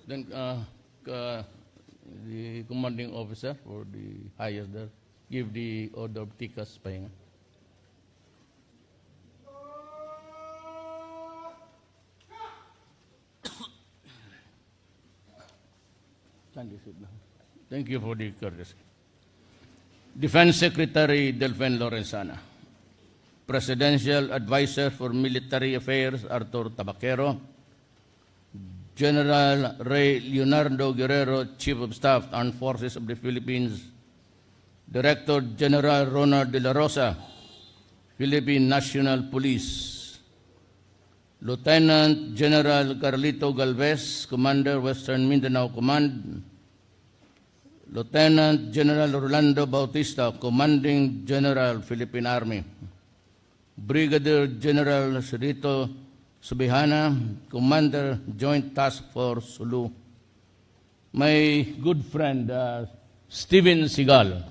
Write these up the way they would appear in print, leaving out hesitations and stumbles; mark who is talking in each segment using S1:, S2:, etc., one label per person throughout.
S1: Then the commanding officer or the highest there give the order of tikas pahinga. Thank you for the courtesy. Defense Secretary Delfin Lorenzana. Presidential Advisor for Military Affairs Arthur Tabaquero. General Ray Leonardo Guerrero, Chief of Staff, Armed Forces of the Philippines. Director General Ronald de la Rosa, Philippine National Police. Lieutenant General Carlito Galvez, Commander Western Mindanao Command. Lieutenant General Orlando Bautista, Commanding General, Philippine Army. Brigadier General Serito Subihana, Commander, Joint Task Force, Sulu. My good friend, Steven Seagal.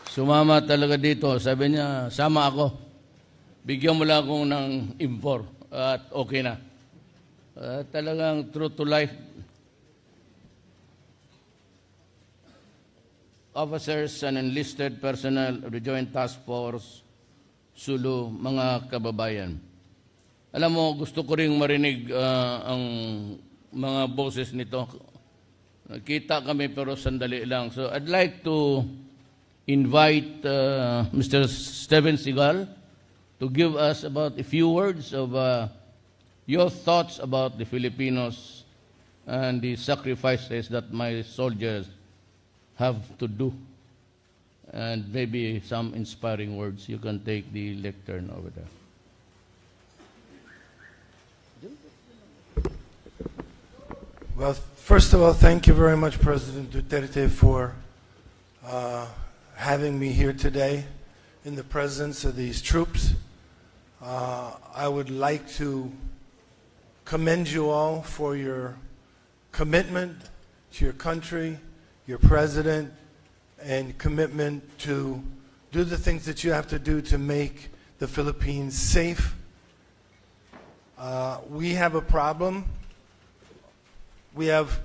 S1: Sumama talaga dito. Sabi niya, sama ako. Bigyan mo lang akong ng impor at okay na. Talagang true to life. Officers and enlisted personnel of the Joint Task Force, Sulu, mga kababayan. Alam mo, gusto ko ring marinig ang mga boses nito. Nakita kami pero sandali lang. So I'd like to invite Mr. Steven Seagal to give us about a few words of your thoughts about the Filipinos and the sacrifices that my soldiers have to do, and maybe some inspiring words. You can take the lectern over there.
S2: Well, first of all, thank you very much, President Duterte, for having me here today in the presence of these troops. I would like to commend you all for your commitment to your country, your president, and commitment to do the things that you have to do to make the Philippines safe. We have a problem. We have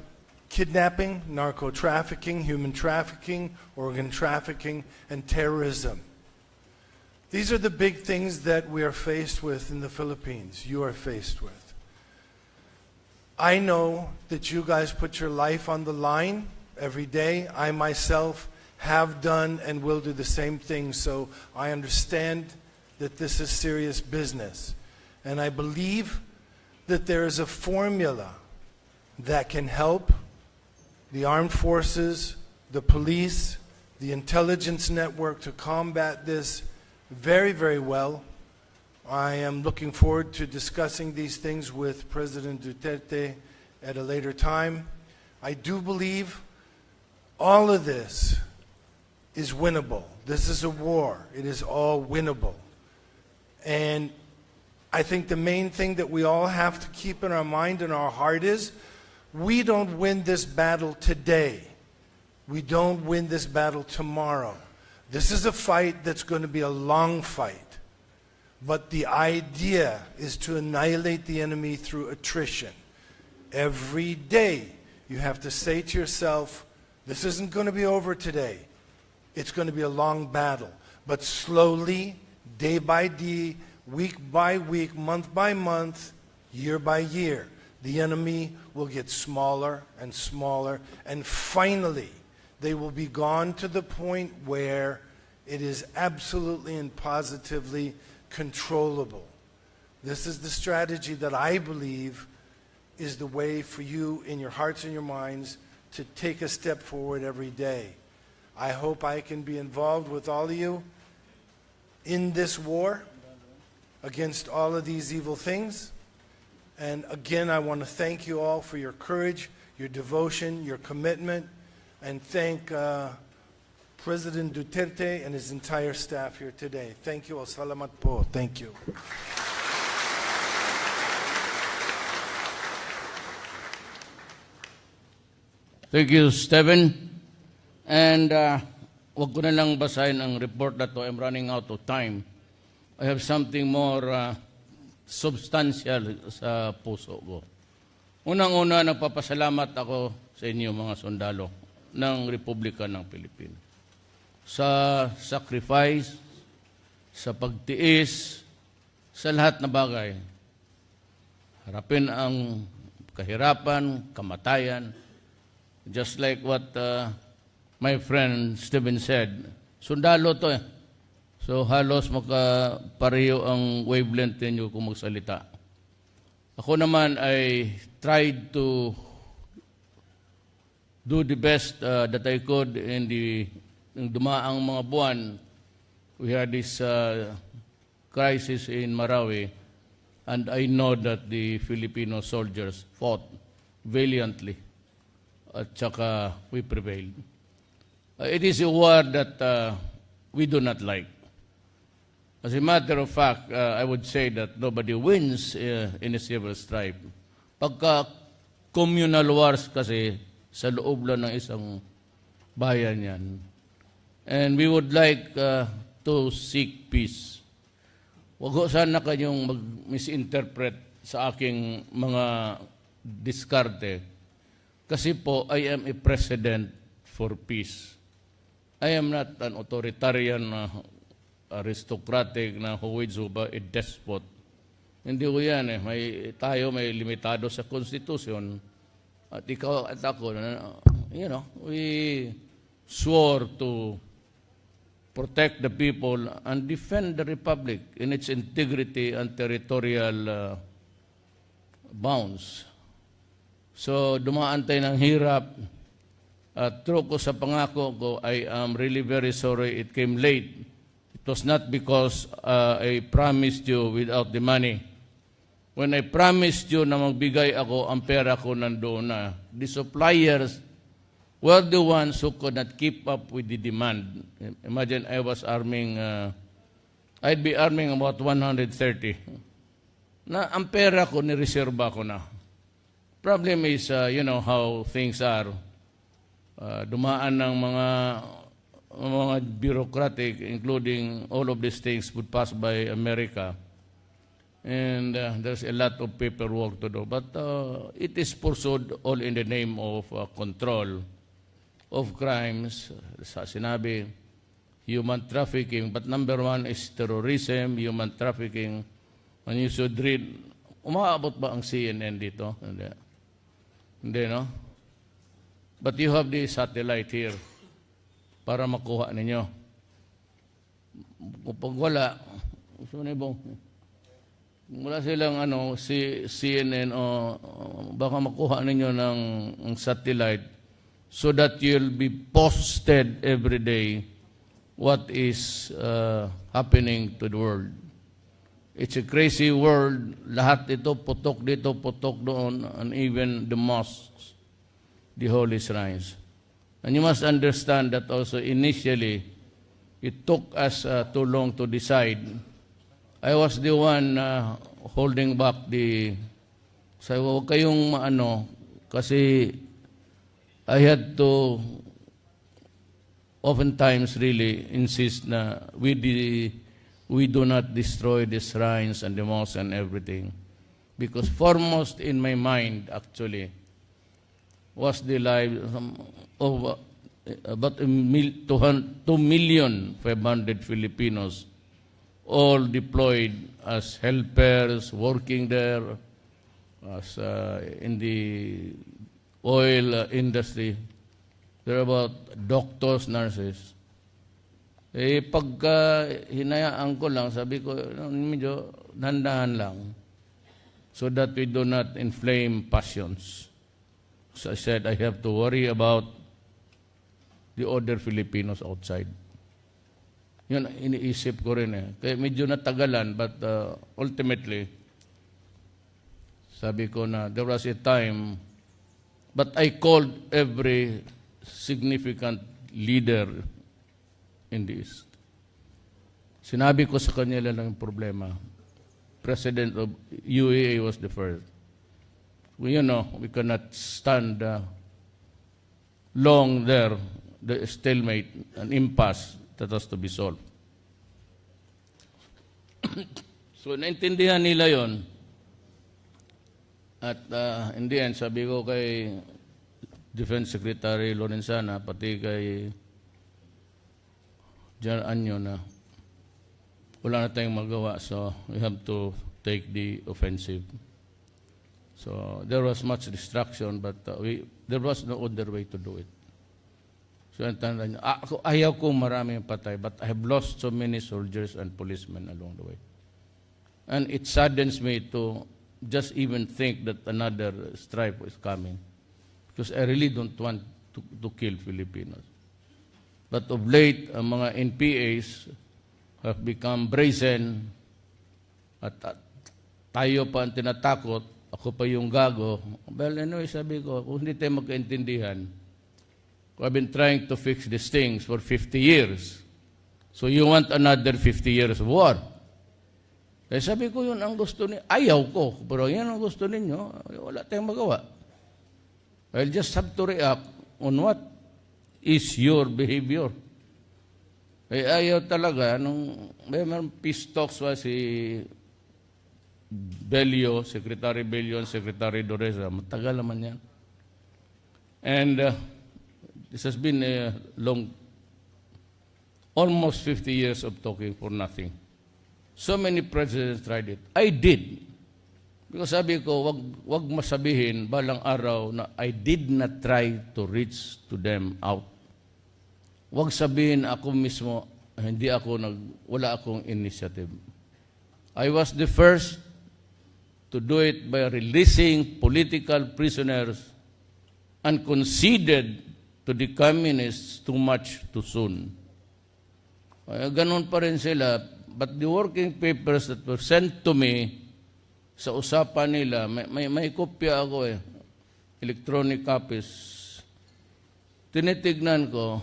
S2: kidnapping, narco-trafficking, human trafficking, organ trafficking, and terrorism. These are the big things that we are faced with in the Philippines, you are faced with. I know that you guys put your life on the line every day. I myself have done and will do the same thing, so I understand that this is serious business. And I believe that there is a formula that can help the armed forces, the police, the intelligence network to combat this very, very well. I am looking forward to discussing these things with President Duterte at a later time. I do believe all of this is winnable. This is a war. It is all winnable. And I think the main thing that we all have to keep in our mind and our heart is we don't win this battle today. We don't win this battle tomorrow. This is a fight that's going to be a long fight. But the idea is to annihilate the enemy through attrition. Every day you have to say to yourself, this isn't going to be over today. It's going to be a long battle. But slowly, day by day, week by week, month by month, year by year, the enemy will get smaller and smaller, and finally they will be gone to the point where it is absolutely and positively controllable. This is the strategy that I believe is the way for you in your hearts and your minds to take a step forward every day. I hope I can be involved with all of you in this war against all of these evil things. And again, I want to thank you all for your courage, your devotion, your commitment, and thank President Duterte and his entire staff here today. Thank you all. Salamat po. Thank you.
S1: Thank you, Steven. And wag ko na lang basahin ang report na to. I'm running out of time. I have something more substantial sa puso ko. Unang-una, nagpapasalamat ako sa inyo mga sundalo ng Republika ng Pilipinas sa sacrifice, sa pagtiis, sa lahat na bagay. Harapin ang kahirapan, kamatayan, just like what my friend Stephen said, sundalo to eh. So halos makapareho ang wavelength ninyo kung magsalita. Ako naman ay tried to do the best that I could in dumaang mga buwan. We had this crisis in Marawi, and I know that the Filipino soldiers fought valiantly at saka we prevailed. It is a war that we do not like. As a matter of fact, I would say that nobody wins in a civil strife. Pagka communal wars kasi sa loob lang ng isang bayan yan. And we would like to seek peace. Huwag ko sana kayong mag-misinterpret sa aking mga diskarte. Kasi po, I am a president for peace. I am not an authoritarian aristocratic na huwid suba a despot. Hindi ko yan eh. Tayo may limitado sa Constitution. At ikaw at ako, we swore to protect the people and defend the Republic in its integrity and territorial bounds. So, dumaan tayo ng hirap. At true ko sa pangako ko, I am really very sorry it came late. It was not because I promised you without the money. When I promised you na magbigay ako, ang pera ko nandoon na. The suppliers were the ones who could not keep up with the demand. Imagine I was I'd be arming about 130. Na ang pera ko, nireserba ko na. Problem is, you know how things are. Dumaan ng mga bureaucratic, including all of these things would pass by America. And there's a lot of paperwork to do. But it is pursued all in the name of control of crimes. Sa sinabi, human trafficking. But number one is terrorism, human trafficking. And you should read, umaabot ba ang CNN dito? Hindi, no? But you have the satellite here para makuha ninyo. Kapag wala, wala silang CNN o baka makuha ninyo ng satellite so that you'll be posted every day what is happening to the world. It's a crazy world. Lahat ito, putok dito, putok doon, and even the mosques, the holy shrines. And you must understand that also initially, it took us too long to decide. I was the one holding back sabi ko, huwag kayong kasi I had to oftentimes really insist na we do not destroy the shrines and the mosques and everything. Because foremost in my mind, actually, was the life of about 2,500,000 Filipinos, all deployed as helpers, working there, as in the oil industry. There are about doctors, nurses. Pagka hinayaan ko lang, sabi ko, medyo dandahan lang so that we do not inflame passions. So I said, I have to worry about the other Filipinos outside. Yun, iniisip ko rin eh. Kaya medyo natagalan, but ultimately, sabi ko na there was a time, but I called every significant leader in the East. Sinabi ko sa kanila lang yung problema. President of UAA was the first. We cannot stand long there, the stalemate, an impasse that has to be solved. So, naintindihan nila yon. At in the end, sabi ko kay Defense Secretary Lorenzana, pati kay General Anyo na wala na tayong magawa, so we have to take the offensive. So there was much distraction, but there was no other way to do it. So ako, ayaw ko maraming patay, but I have lost so many soldiers and policemen along the way. And it saddens me to just even think that another strife is coming, because I really don't want to kill Filipinos. But of late, ang mga NPAs have become brazen, at tayo pa ang tinatakot, ako pa yung gago. Well, anyway, sabi ko, kung hindi tayo magkaintindihan, I've been trying to fix these things for 50 years. So you want another 50 years of war? Kaya sabi ko, yun ang gusto niyo. Ayaw ko, pero yan ang gusto ninyo. Wala tayong magawa. I'll just have to react on what is your behavior. Eh, ayaw talaga, nung may peace talks si Bello, Secretary Bello, Secretary Doresa, matagal naman yan. And this has been a long, almost 50 years of talking for nothing. So many presidents tried it. I did. Because sabi ko, wag masabihin balang araw na I did not try to reach to them out. Wag sabihin ako mismo, wala akong initiative. I was the first to do it by releasing political prisoners and conceded to the communists too much too soon. Ganun pa rin sila. But the working papers that were sent to me, sa usapan nila, may kopya ako electronic copies. Tinitignan ko,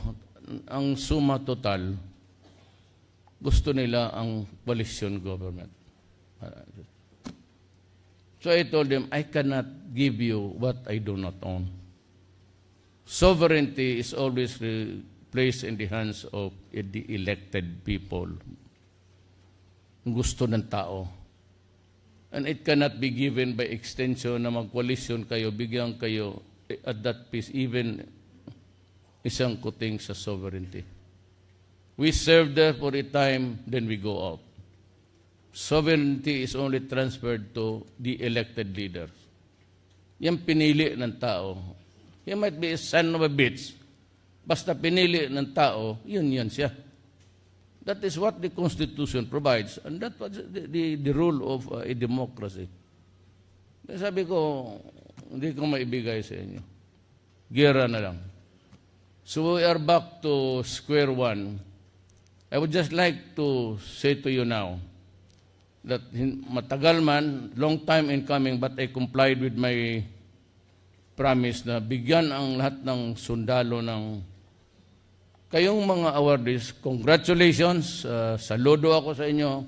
S1: ang suma total, gusto nila ang coalition government. So I told them, I cannot give you what I do not own. Sovereignty is always placed in the hands of the elected people. Gusto ng tao. And it cannot be given by extension na mag-coalition kayo, bigyan kayo at that piece, even isang kuting sa sovereignty. We serve there for a time, then we go out. Sovereignty is only transferred to the elected leaders. Yan pinili ng tao. He might be a son of a bitch. Basta pinili ng tao, yun siya. That is what the Constitution provides. And that was the rule of a democracy. Sabi ko, hindi ko maibigay sa inyo. Gera na lang. So we are back to square one. I would just like to say to you now that matagal man, long time in coming, but I complied with my promise na bigyan ang lahat ng sundalo ng kayong mga awardees. Congratulations. Saludo ako sa inyo.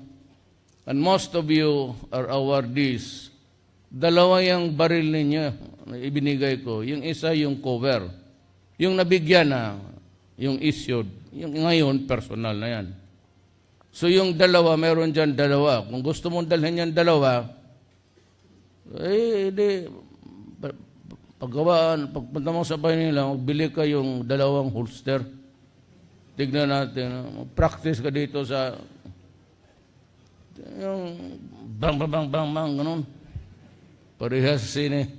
S1: And most of you are awardees. Dalawa yung baril ninyo na ibinigay ko. Yung isa yung cover. Yung nabigyan na, yung issued, yung ngayon, personal na yan. So yung dalawa, meron dyan dalawa. Kung gusto mong dalhin yan dalawa, pagpunta mo sa bahay nila, magbili ka yung dalawang holster. Tignan natin, practice ka dito sa yung bang, ganun. Parehas sa sine.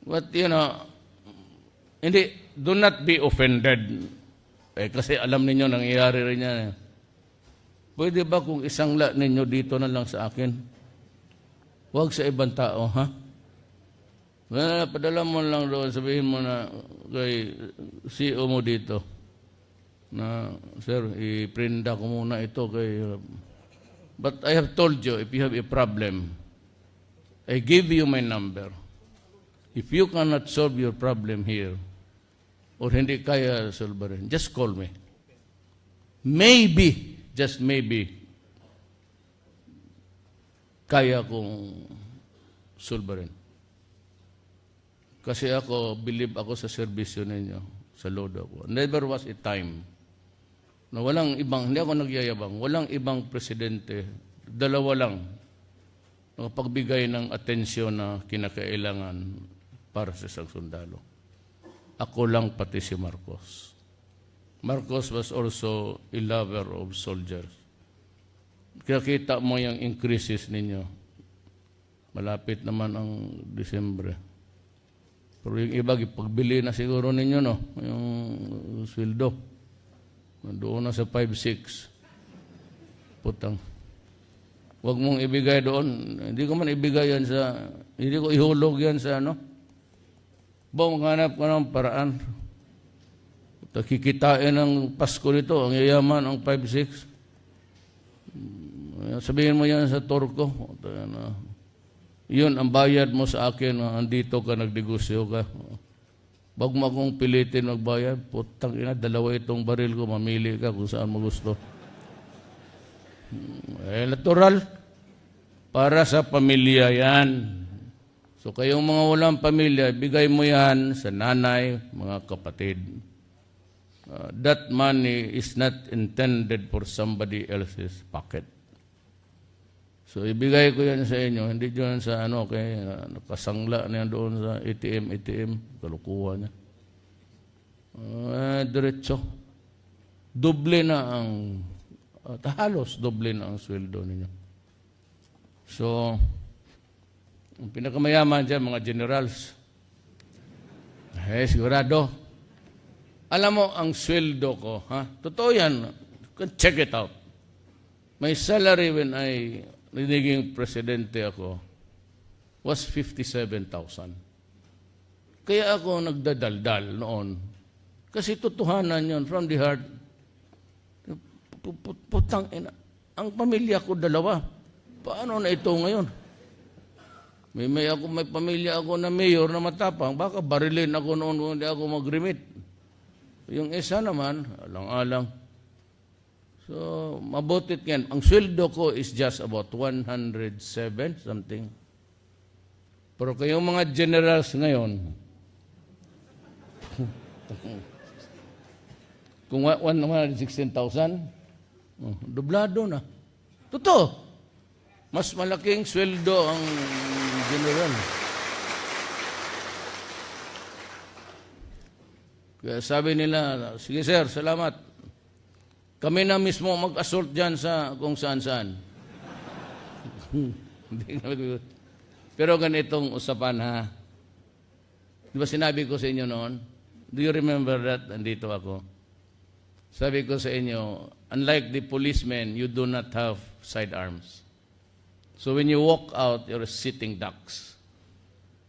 S1: But do not be offended. Kasi alam ninyo, nangyayari rin yan. Pwede ba kung isang ninyo dito na lang sa akin? Huwag sa ibang tao, ha? Padala mo lang doon, sabihin mo na kay CEO mo dito na, sir, iprinda ko muna ito kay... But I have told you, if you have a problem, I give you my number. If you cannot solve your problem here, or hindi kaya solve rin, just call me. Maybe, just maybe, kaya kong solve rin. Kasi believe ako sa serbisyo ninyo, sa load ako. Never was a time na walang ibang, hindi ako nagyayabang, walang ibang presidente dalawa lang nakapagbigay ng atensyon na kinakailangan para sa isang sundalo. Ako lang pati si Marcos. Marcos was also a lover of soldiers. Kaya kita mo yung increases ninyo. Malapit naman ang December. Pero yung iba, pagbili na siguro ninyo, no? Yung sweldo. Doon na sa 5-6. Putang. Huwag mong ibigay doon. Hindi ko man ibigay yan sa, hindi ko ihulog yan sa ano. Bong, hanap ko ng paraan. Kikitain ng Pasko nito, ang yayaman, ang 5-6. Sabihin mo yan sa Torko. Yun, ang bayad mo sa akin, andito ka, nagdegosyo ka. Wag mo akong pilitin magbayad. Putang ina, dalawa itong baril ko, mamili ka kung saan mo gusto. Natural. Para sa pamilya yan. So kayong mga walang pamilya, bigay mo yan sa nanay, mga kapatid. That money is not intended for somebody else's pocket. So ibigay ko yan sa inyo, hindi dyan sa ano, nakasangla na yan doon sa ATM, kalukuhan niya. Diretso. Doble na ang, halos doble na ang sweldo ninyo. So, ang pinakamayaman dyan, mga generals, sigurado. Alam mo, ang sweldo ko, totoo yan, check it out. My salary when I naging presidente ako was 57,000. Kaya ako nagdadaldal noon. Kasi totohanan yun, from the heart. Putang ina. Ang pamilya ko dalawa. Paano na ito ngayon? May pamilya ako na mayor na matapang. Baka barilin ako noon kung hindi ako mag-remit. Yung isa naman, alang-alang. So, mabutit yan. Ang sweldo ko is just about 107 something. Pero kayong mga generals ngayon, kung 116,000, dublado na. Totoo. Mas malaking sweldo ang general. Kaya sabi nila, sige sir, salamat. Kami na mismo mag-assault dyan sa kung saan-saan. Pero ganitong usapan ha. Di ba sinabi ko sa inyo noon? Do you remember that? Nandito ako. Sabi ko sa inyo, unlike the policemen, you do not have sidearms. So when you walk out, you're sitting ducks.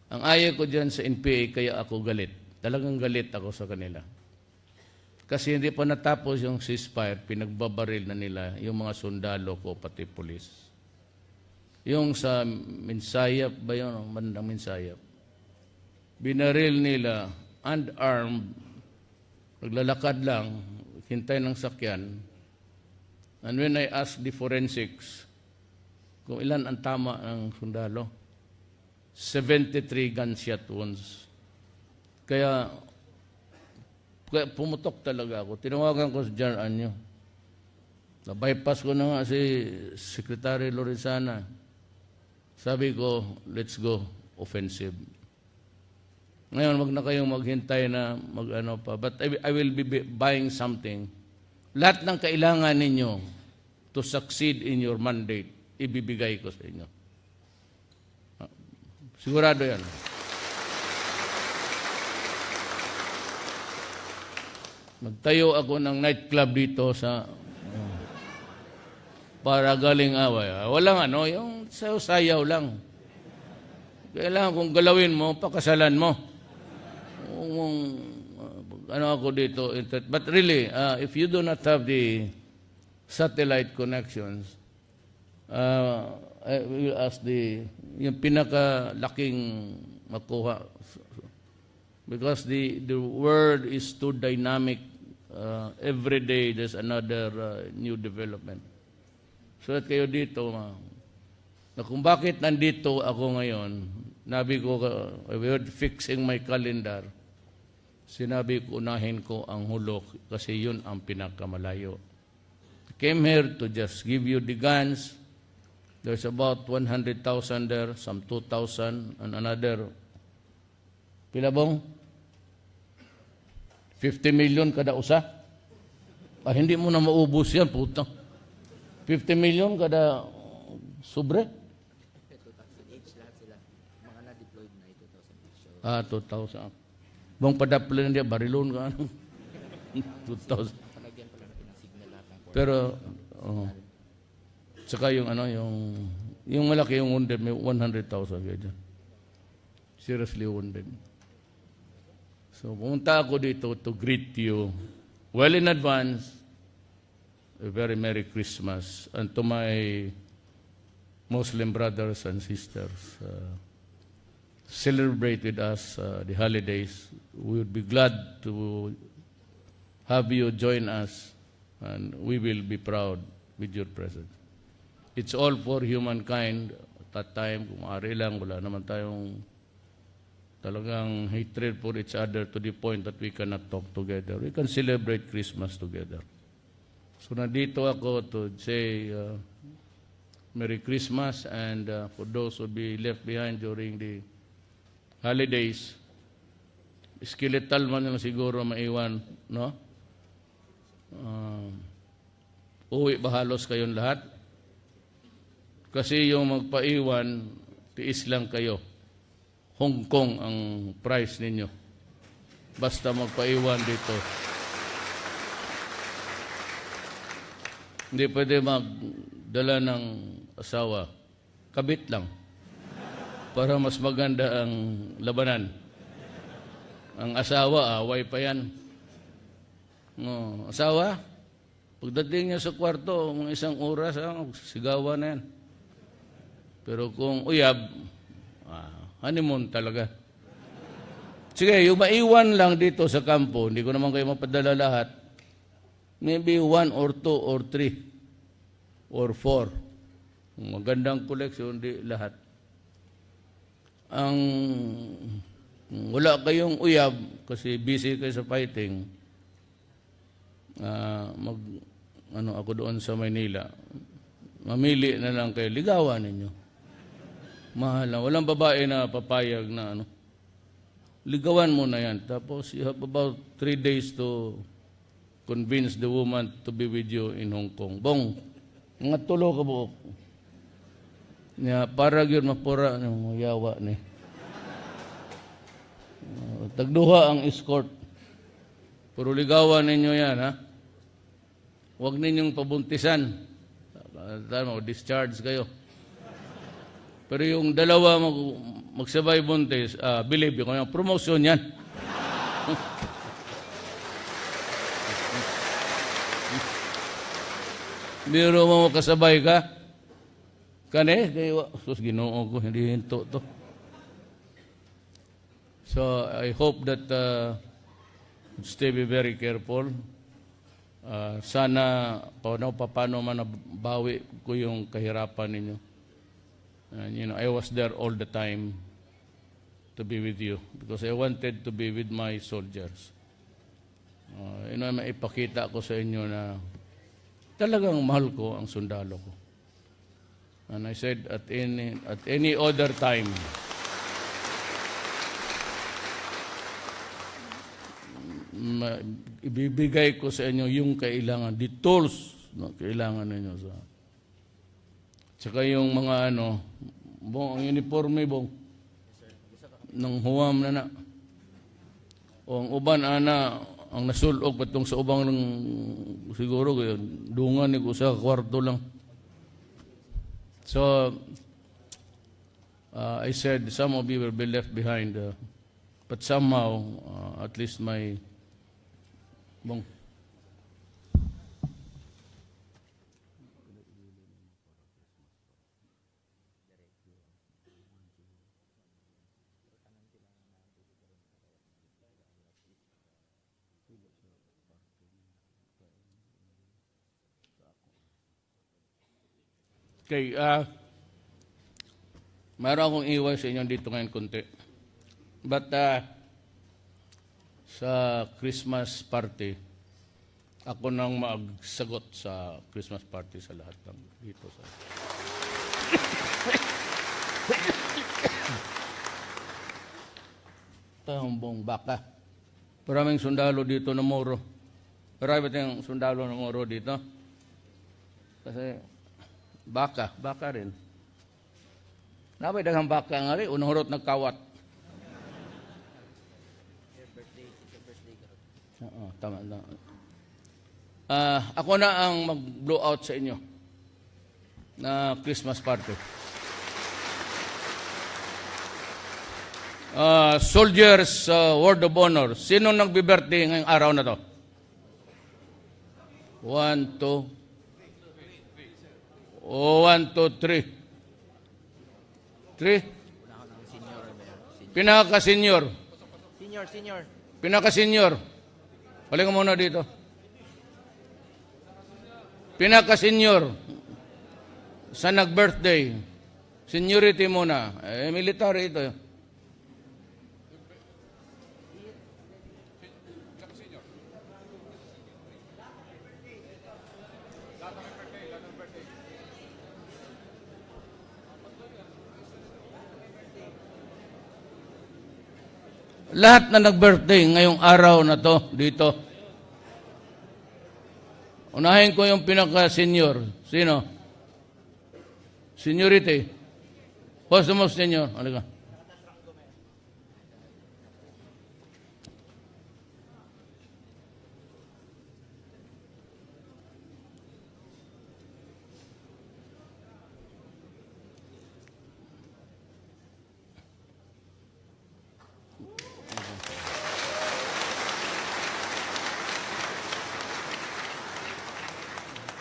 S1: Ang ayaw ko dyan sa NPA, kaya ako galit. Talagang galit ako sa kanila. Kasi hindi pa natapos yung ceasefire, pinagbabaril na nila yung mga sundalo ko, pati polis. Yung sa Minsayap ba yun? Bandang Minsayap. Binaril nila, unarmed, naglalakad lang, hintay ng sakyan. And when I asked the forensics, kung ilan ang tama ng sundalo, 73 gunshot wounds. Kaya pumutok talaga ako. Tinawagan ko si Jan Anyo. Na-bypass ko na nga si Secretary Lorenzana. Sabi ko, let's go offensive. Ngayon, wag na kayong maghintay na mag-ano pa. But I will be buying something. Lahat ng kailangan ninyo to succeed in your mandate, ibibigay ko sa inyo. Sigurado yan. Nagtayo ako ng nightclub dito sa para galing away. Walang ano, yung sayaw-sayaw lang. Kailangan kung galawin mo, pakasalan mo. Ano ako dito. But really, if you do not have the satellite connections, I will ask yung pinakalaking makuha. Because the world is too dynamic. Every day there's another new development. So at kayo dito, na kung bakit nandito ako ngayon, nabi ko, fixing my calendar, sinabi ko, unahin ko ang hulok kasi yun ang pinakamalayo. I came here to just give you the guns, There's about 100,000 there, some 2,000, and another, pila bong? 50 million kada usa. Hindi mo na maubos yan, putang. 50 million kada sobre?
S3: 2,000 each lahat sila. Mga na-deployed na 2,000 each.
S1: 2,000. Bang padaplan niya, barilon ka. 2,000.
S3: Palagyan pala natin ang signal lahat ng port.
S1: Pero, saka yung yung malaki yung wounded, may 100,000 kaya dyan. Seriously wounded. So, pumunta ako dito to greet you well in advance. A very Merry Christmas. And to my Muslim brothers and sisters, celebrate with us the holidays. We would be glad to have you join us, and we will be proud with your presence. It's all for humankind. At that time, kung maaari lang, wala naman tayong talagang hatred for each other to the point that we cannot talk together. We can celebrate Christmas together. So nandito ako to say Merry Christmas, and for those who be left behind during the holidays, skeletal man na siguro maiwan, no? Uwi ba halos kayong lahat? Kasi yung magpaiwan, tiis lang kayo. Hong Kong ang price ninyo. Basta magpaiwan dito. Hindi pwede magdala ng asawa. Kabit lang. Para mas maganda ang labanan. Ang asawa, away pa yan. No, asawa, pagdating niya sa kwarto, mga 1 oras, sigawan na yan. Pero kung uyab, honeymoon talaga. Sige, yung maiwan lang dito sa kampo, hindi ko naman kayo mapadala lahat. Maybe 1 or 2 or 3 or 4. Magandang koleksyon, di lahat. Ang wala kayong uyab kasi busy kayo sa fighting, ako doon sa Maynila, mamili na lang kayo, ligawan ninyo. Mahal lang. Walang babae na papayag na ligawan mo na yan. Tapos you have about 3 days to convince the woman to be with you in Hong Kong. Bong, mga tulo ka buok. Para yun mapura ng yawa ni. Tagduha ang escort. Puro ligawan ninyo yan, ha? Huwag ninyong pabuntisan. Discharge kayo. Pero yung dalawa magsabay buntis, believe ko, yung promotion yan. Biro mo kasabay ka? Kane? Sus, Ginoo ko, hindi hinto to. So, I hope that stay be very careful. Sana, paano man nabawi ko yung kahirapan ninyo. And, I was there all the time to be with you because I wanted to be with my soldiers. Maipakita ko sa inyo na talagang mahal ko ang sundalo ko. And I said at any other time, ibibigay ko sa inyo yung kailangan, the tools na kailangan ninyo sa. Tsaka yung mga bong, ang uniforme bong, ng huwam na. O ang uban ang nasulog patong sa ubang ng siguro dungan ni ko sa kwarto lang. So, I said some of you will be left behind, but somehow, at least my bong. Okay, mayroon akong iwan sa inyo dito ngayon konti. But sa Christmas party, ako nang magsagot sa Christmas party sa lahat ng dito sa Humbong baka. Maraming sundalo dito na Moro. Marami tayong sundalo na Moro dito. Kasi baka rin. Napay daghang baka nga rin, unang hurot nagkawat. Oo, tama na. Ako na ang mag-blow out sa inyo na Christmas party. Soldiers, word of honor. Sino nagbi-birthday ngayong araw na to? 1, 2, 3. Pinaka-senior.
S3: Senior.
S1: Pinaka-senior. Balik ka muna dito. Pinaka-senior. Sa nag-birthday. Seniority muna. Military ito. Lahat na nag-birthday ngayong araw na to dito. Unahin ko yung pinaka-senior. Sino? Seniority. Who's the most senior? Halika.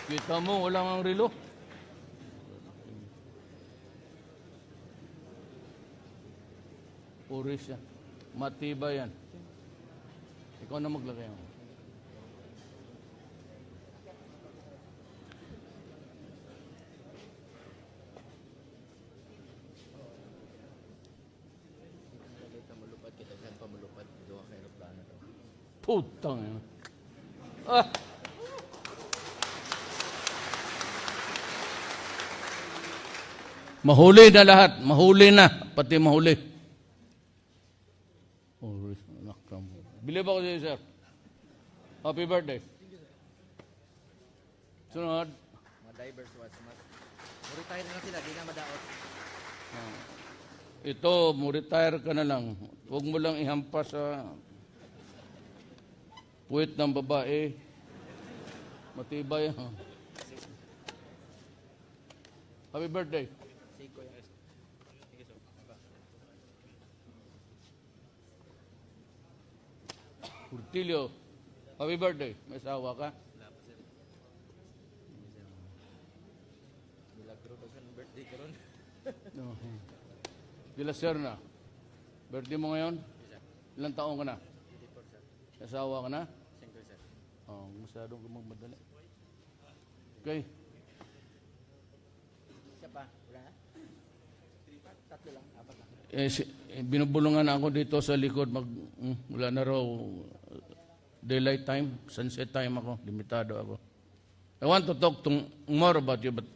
S1: Kita mo, wala ang relo. Puris yan. Matibay yan. Ikaw na maglagay mo. Putang yan. Mahuli na lahat. Mahuli na. Pati mahuli. Bilib ako sa'yo, sir. Happy birthday. Sunod.
S3: Mga divers was mas. Retire na sila, di na madaot.
S1: Ito, retire ka na lang. Huwag mo lang ihampas sa puwit ng babae. Matibay. Happy birthday. Portillo, happy birthday. May asawa ka?
S3: Milagro daw sa birthday ko ron.
S1: Dila sir na. Birthday mo ngayon? Ilang taong ka na?
S3: 24, sir.
S1: May asawa ka na?
S3: Single, sir.
S1: Masyadong magmadali. Okay.
S3: Siya pa, wala na? 3 lang, 4 lang.
S1: Binubulungan ako dito sa likod. Wala na raw daylight time, sunset time ako. Limitado ako. I want to talk more about you, but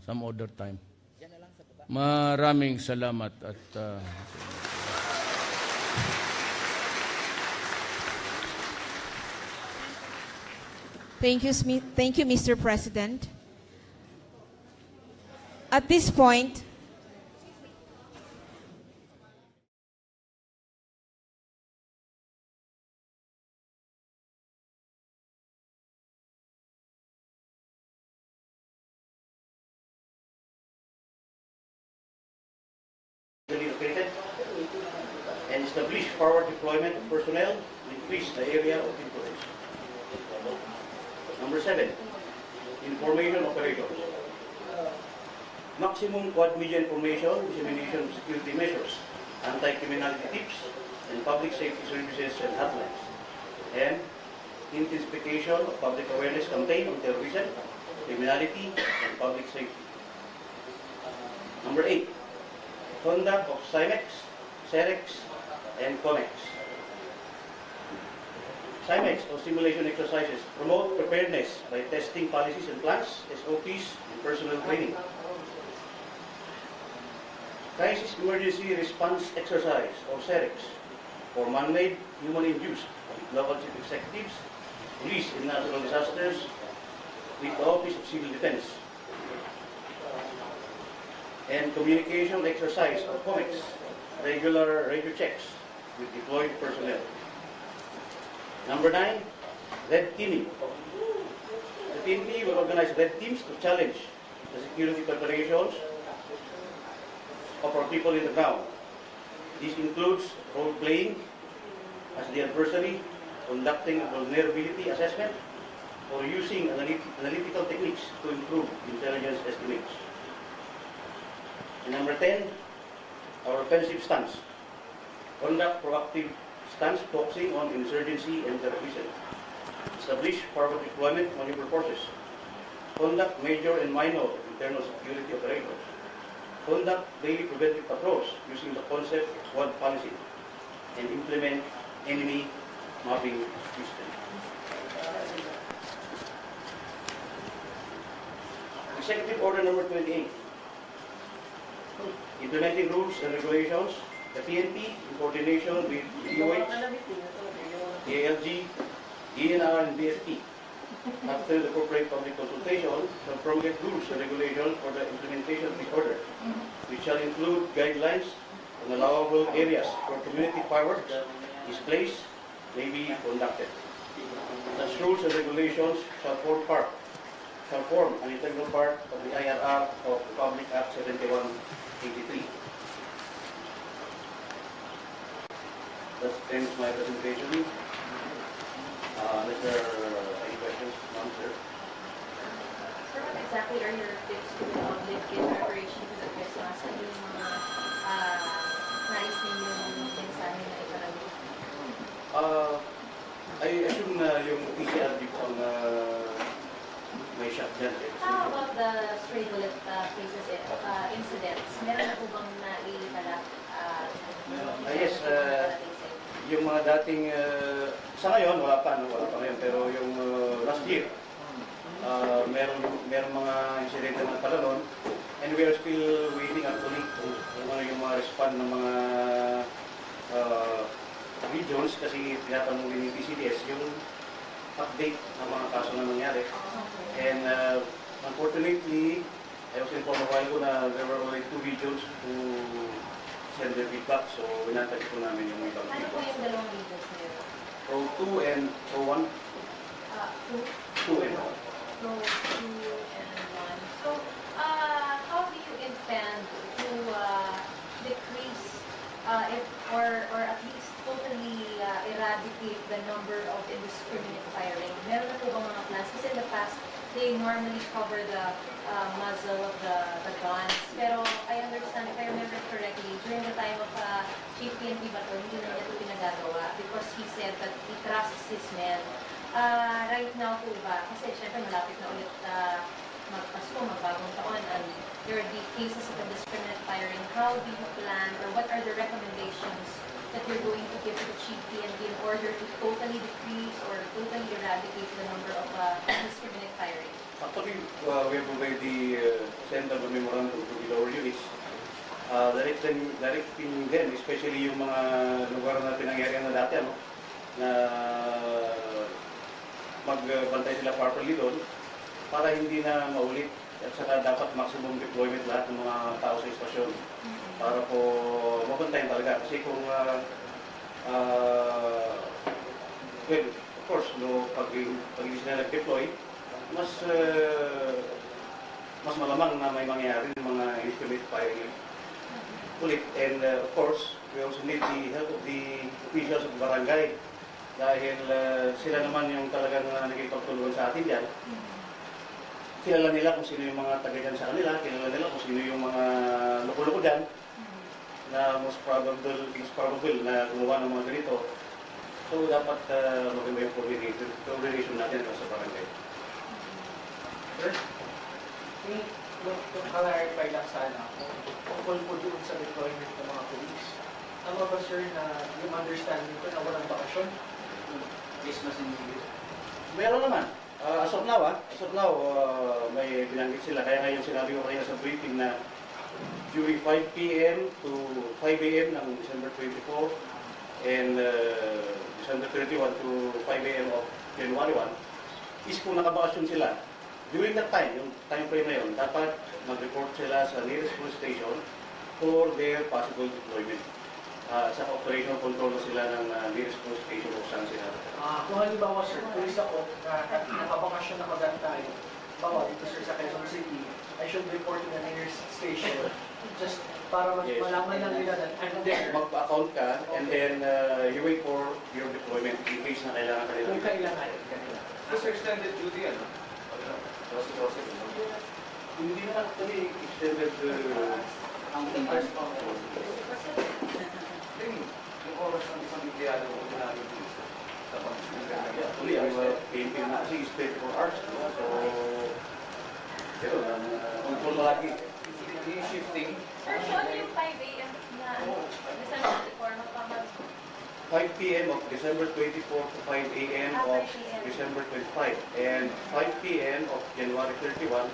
S1: some other time.
S3: Yan na lang sa baba.
S1: Maraming salamat at
S4: Thank you, Mr. President. At this point,
S5: Located and establish forward deployment of personnel to increase the area of influence. Number 7, information operations. Maximum quad media information, dissemination of security measures, anti-criminality tips, and public safety services and hotlines. And intensification of public awareness campaign on terrorism, criminality, and public safety. Number 8, conduct of CIMEX, CEREX, and COMEX. CIMEX, or simulation exercises, promote preparedness by testing policies and plans, SOPs, and personal training. Crisis Emergency Response Exercise, or CEREX, for man-made, human-induced, with local chief executives, police and natural disasters, with the Office of Civil Defense, and communication exercise, or COMEX, regular radio checks with deployed personnel. Number 9, red teaming. The PNP will organize red teams to challenge the security preparations of our people in the ground. This includes role-playing as the adversary, conducting a vulnerability assessment, or using analytical techniques to improve intelligence estimates. And number 10, our offensive stance. Conduct proactive stance focusing on insurgency and terrorism. Establish forward deployment maneuver forces. Conduct major and minor internal security operations. Conduct daily preventive patrols using the concept of one policy. And implement enemy mapping system. Executive Order number 28. Implementing rules and regulations, the PNP, in coordination with DOH, ALG, DNR, and BFP, after the corporate public consultation, shall promulgate rules and regulations for the implementation of this order, which shall include guidelines on allowable areas where community fireworks displays may be conducted. Such rules and regulations shall form an integral part of the IRR of Republic Act 7183. That ends my presentation. Is there any questions, ma'am, sir?
S6: Sir, what exactly are your tips to litigate preparation to the Christmas? Ano yung mga nais ninyong mensahe na iparagin?
S5: I assume na yung PCR dito ang may shot dyan.
S6: How about the stray bullet cases, incidents? Meron na po bang naitala?
S5: Yes, yung mga dating, sa ngayon, wala pa ngayon, pero yung last year, meron mga insidente na pala noon, and we are still waiting actually kung ano yung mga respond ng mga regions kasi tinatanong din yung PCDS yung update ng mga kaso na nangyari. And unfortunately, I was informed a while ago na there were only 2 regions who send their feedback, so winatag po namin yung ibang
S6: Ano po
S5: feedback.
S6: yung dalawang regions niyo?
S5: Pro 2 and Pro 1? 2 and 1.
S6: Pro 2 and 1. So, how do you intend to decrease or at least totally eradicate the number of indiscriminate firing? Meron na po bang mga plans? Kasi in the past, they normally cover the muzzle of the guns. Pero I understand, if I remember correctly, during the time of Chief PNP Bato, hindi na niya ito pinagagawa because he said that he trusts his men. Right now po ba? Kasi syempre malapit na ulit magpasko, magbagong taon, and there are the cases of indiscriminate firing. How do you plan, or what are the recommendations that you're going to give to the Chief PNP in order to totally decrease or totally eradicate the number of indiscriminate firing?
S5: Actually, we have already sent a memorandum to the lower units directing them, especially yung mga lugar na pinangyarihan na dati, na magbantay sila properly doon para hindi na maulit. At saka dapat maximum deployment lahat ng mga tao sa istasyon para po mabantayan talaga. Kasi kung, well, of course, pag hindi sila nag-deploy, mas malamang na may mangyayari ng mga indiscriminate firing ulit. And of course, we also need the help of the officials of the barangay dahil sila naman yung talagang nagipagtulungan sa atin yan. Kilala nila kung sino yung mga taga dyan sa kanila, kilala nila kung sino yung mga loko-loko dyan na most probable na gumawa ng mga ganito. So dapat maganda yung coordination natin sa barangay.
S7: Sir, kung clarify lang sana, kung po doon sa deployment ng mga police, tama ba sir na yung understanding ko na walang bakasyon? Christmas and New Year?
S5: Meron naman. As of now, may binanggit sila. Kaya ngayon sinabi ko kanina sa briefing na during 5 p.m. to 5 a.m. ng December 24 and December 31 to 5 a.m. of January 1 is kung nakabakasyon sila. During that time, yung time frame na yun, dapat mag-report sila sa nearest police station for their possible deployment. Sa operational control na sila ng nearest police station kung saan sila.
S7: Kung halimbawa sir, tulis ako na nakabakasyon na maganda tayo, bawa dito sir sa Quezon City, I should report to the nearest station just para malaman lang nila that I'm there.
S5: Mag-account ka and then you wait for your deployment in case na kailangan ka nila.
S7: Kung kailangan.
S8: This extended duty, ano?
S5: Hindi na actually extended
S8: Ang confers pa ako. Yung oras ng isang empleyado ko namin sa pag-ibig.
S5: actually, ang PNP na kasi is 24 hours. So, pero control lagi.
S8: Yung shifting,
S6: Sir, ano yung 5 a.m. na December 24 magpapag
S5: 5 p.m. of December 24 to 5 a.m. of December 25 and 5 p.m. of January 31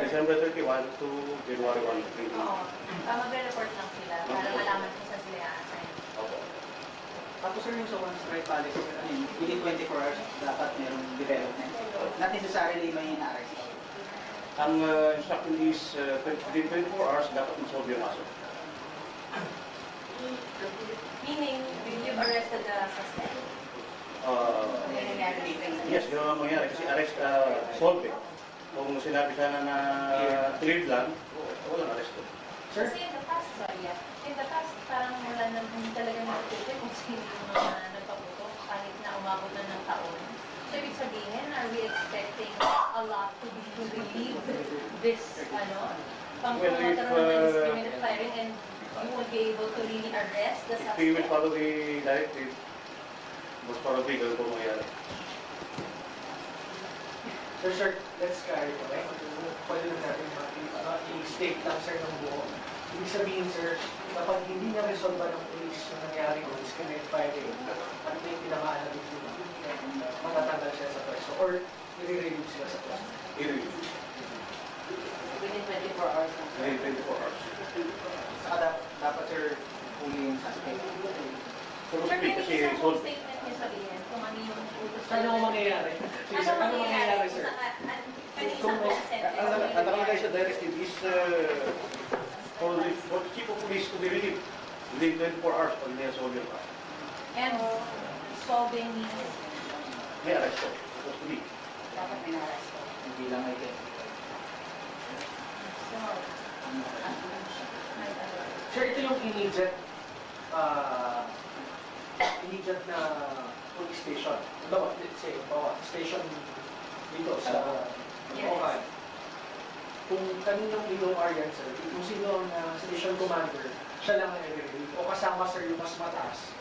S5: December 31 to January 1.
S6: Oo. Magre-report lang sila para malaman kung saan sila i-assign.
S5: Opo.
S9: Tapos sir, yung sa one strike policy, within 24 hours, dapat merong development. Not necessarily may na-arrest.
S5: Ang instruction is within 24 hours dapat masolve yung kaso.
S6: Meaning, you've arrested the suspect.
S5: Yes, gano'n ang mangyari kasi arrest, solve it. Kung sinabi sana na cleared lang, walang arresto.
S7: Sir?
S6: Kasi in the past, in the past, parang wala na hindi talaga nakikita kung sino yung mga nagpaputok kahit na umabot na ng taon. So, ibig sabihin, are we expecting a lot to relieve this, pang-promoter ng indiscriminate firing and you will be able to really arrest the
S5: If we will
S6: suspect?
S5: follow the directive, mas probably ganun po mangyari.
S7: Sir, let's clarify. Pwede na natin i-state lang sir ng buo. Ibig sabihin sir, kapag hindi na-resolve ng police yung nangyari ko, discriminate firing, at may tinamaan na biktima, matatanggal siya sa pwesto or i-relieve sila sa pwesto.
S5: I-review.
S6: Within 24 hours.
S5: Within 24 hours.
S9: Saka dapat sir, huli yung suspect.
S5: So to
S6: Sir,
S5: speak,
S6: pwede
S5: kasi
S6: isang
S5: solve.
S6: statement niyo sabihin kung ano yung utos.
S7: Ano ang mangyayari? Sige, sir, ano mangyayari sir?
S6: Pwede isang sentence.
S5: Ang nakalagay sa directive is for the chief of police to be relieved within 24 hours pag niya-solve yung kaso.
S6: And solving means
S5: May arresto. Supposed to be.
S6: dapat may arrest.
S9: Hindi lang may get.
S6: So,
S7: Sir, ito yung immediate na police station. Let's say, station dito sa Okay. Kung kaninong ilong yan, sir, kung sino ang station commander, siya lang ang i-relieve. O kasama, sir, yung mas mataas.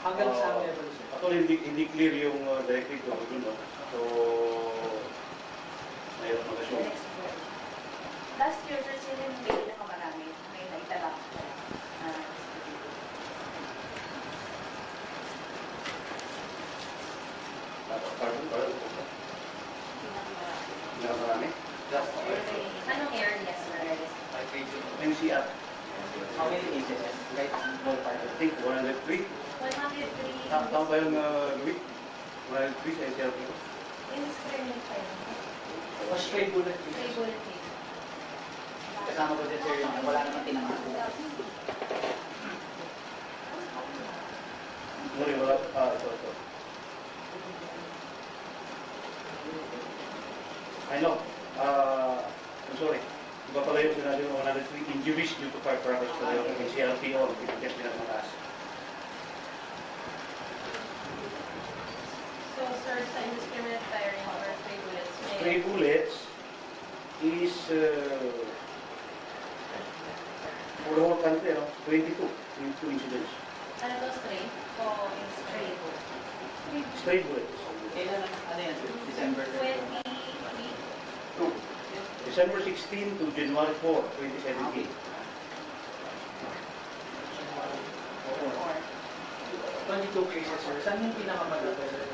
S7: Hanggang sa level, sir.
S5: Actually, hindi clear yung directive ko. So, mayroon mag-assume.
S6: Last year, sir, sino yung pinakamarami may naitala?
S5: Pardon? Marami?
S6: Anong area, sir?
S5: NCR.
S9: How many incidents? Like, ballpark.
S5: I think 103.
S6: 103
S5: Tama ba yung Louis? 103 sa NCR po.
S6: indiscriminate firing.
S7: O stray bullet
S6: Stray
S7: cases.
S6: bullet case.
S9: Kasama ko din sir yung wala naman tinamaan.
S5: Sorry, wala. Ito. I know. I'm sorry. Iba pala yung sinabi mo 103 injuries due to firecrackers pero yung NCRPO, pinagkip pinakamataas.
S6: So, sir, sa indiscriminate firing or stray bullets,
S5: Stray bullets is for the whole country, 22 incidents.
S6: ano to, stray? O in stray bullet?
S5: Stray bullets.
S9: Kailan, ano yan sir? December
S6: 23?
S5: December 16 to January 4, 2017.
S7: 22 cases, sir. Saan yung pinakamalaki, sir?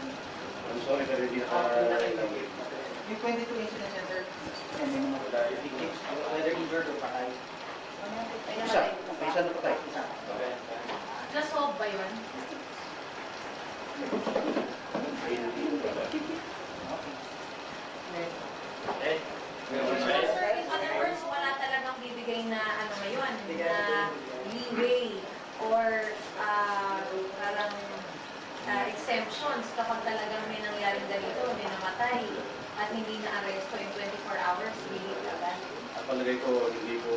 S5: I'm sorry, pero hindi
S9: Yung 22 incidents yan sir, may mga victims, whether injured or patay.
S5: isa na patay.
S6: Na-solve ba yun? Sir, in other words, wala talagang bibigay na ano ngayon, na leeway or parang exemptions kapag talagang may nangyaring ganito, may namatay at hindi na aresto in 24 hours, really agad.
S5: Ang palagay ko, hindi ko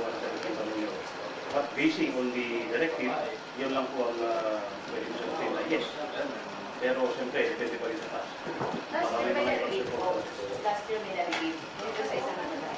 S5: masasagot yung tanong nyo. But basing on the directive, yun lang po ang pwede mo sagutin na yes. Pero siyempre, depende pa rin sa task.
S6: Last year may na-relieve po.
S10: Last year may na-relieve. Dito sa isang namatay.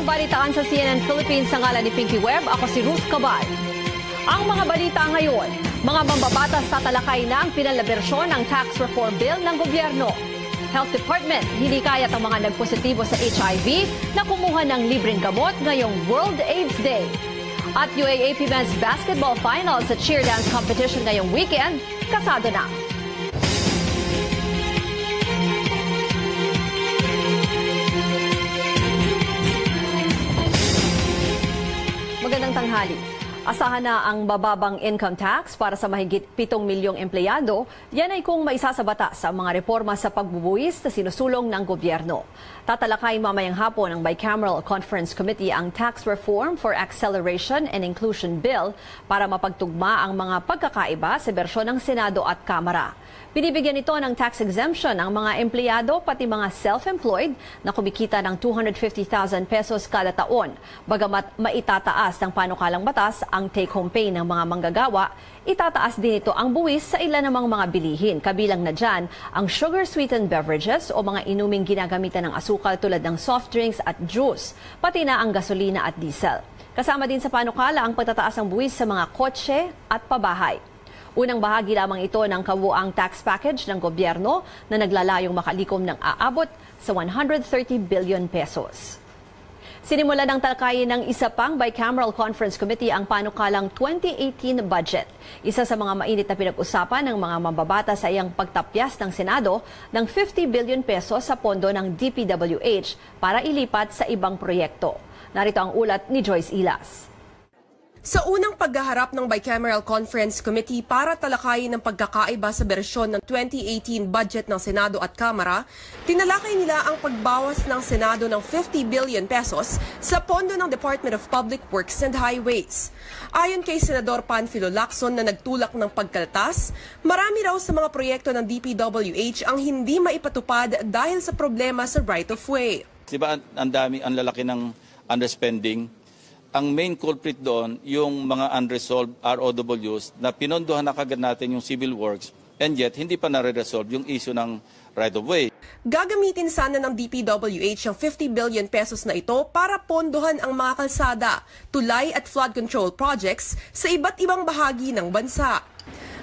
S11: Balitaan sa CNN Philippines sa ngalan ni Pinky Webb. Ako si Ruth Cabal. Ang mga balita ngayon, mga mambabatas tatalakay na ang pinal na bersyon ng tax reform bill ng gobyerno. Health Department, hinikayat ang mga nagpositibo sa HIV na kumuha ng libreng gamot ngayong World AIDS Day. At UAAP Men's Basketball Finals sa cheer dance competition ngayong weekend, kasado na. Magandang tanghali. Asahan na ang bababang income tax para sa mahigit 7 milyong empleyado. Yan ay kung maisasabata sa mga reforma sa pagbubuwis na sinusulong ng gobyerno. Tatalakay mamayang hapon ng Bicameral Conference Committee ang Tax Reform for Acceleration and Inclusion Bill para mapagtugma ang mga pagkakaiba sa bersyon ng Senado at Kamara. Binibigyan ito ng tax exemption ang mga empleyado pati mga self-employed na kumikita ng 250,000 pesos kada taon. Bagamat maitataas ng panukalang batas ang take-home pay ng mga manggagawa, itataas din ito ang buwis sa ilan namang mga bilihin. Kabilang na dyan ang sugar-sweetened beverages o mga inuming ginagamitan ng asukal tulad ng soft drinks at juice, pati na ang gasolina at diesel. Kasama din sa panukala ang pagtataas ng buwis sa mga kotse at pabahay. Unang bahagi lamang ito ng kabuuang tax package ng gobyerno na naglalayong makalikom ng aabot sa 130 billion pesos. Sinimula ng talakayin ng isa pang Bicameral Conference Committee ang panukalang 2018 budget. Isa sa mga mainit na pinag-usapan ng mga mambabatas ay ang pagtapyas ng Senado ng 50 billion pesos sa pondo ng DPWH para ilipat sa ibang proyekto. Narito ang ulat ni Joyce Ilas.
S12: Sa unang paghaharap ng Bicameral Conference Committee para talakayin ang pagkakaiba sa bersyon ng 2018 budget ng Senado at Kamara, tinalakay nila ang pagbawas ng Senado ng 50 billion pesos sa pondo ng Department of Public Works and Highways. Ayon kay Senador Panfilo Lacson na nagtulak ng pagkaltas, marami raw sa mga proyekto ng DPWH ang hindi maipatupad dahil sa problema sa right-of-way.
S13: Diba ang lalaki ng underspending? Ang main culprit doon, yung mga unresolved ROWs na pinondohan na kagad natin yung civil works and yet hindi pa nare-resolve yung issue ng right-of-way.
S12: Gagamitin sana ng DPWH ang 50 billion pesos na ito para pondohan ang mga kalsada, tulay at flood control projects sa iba't ibang bahagi ng bansa.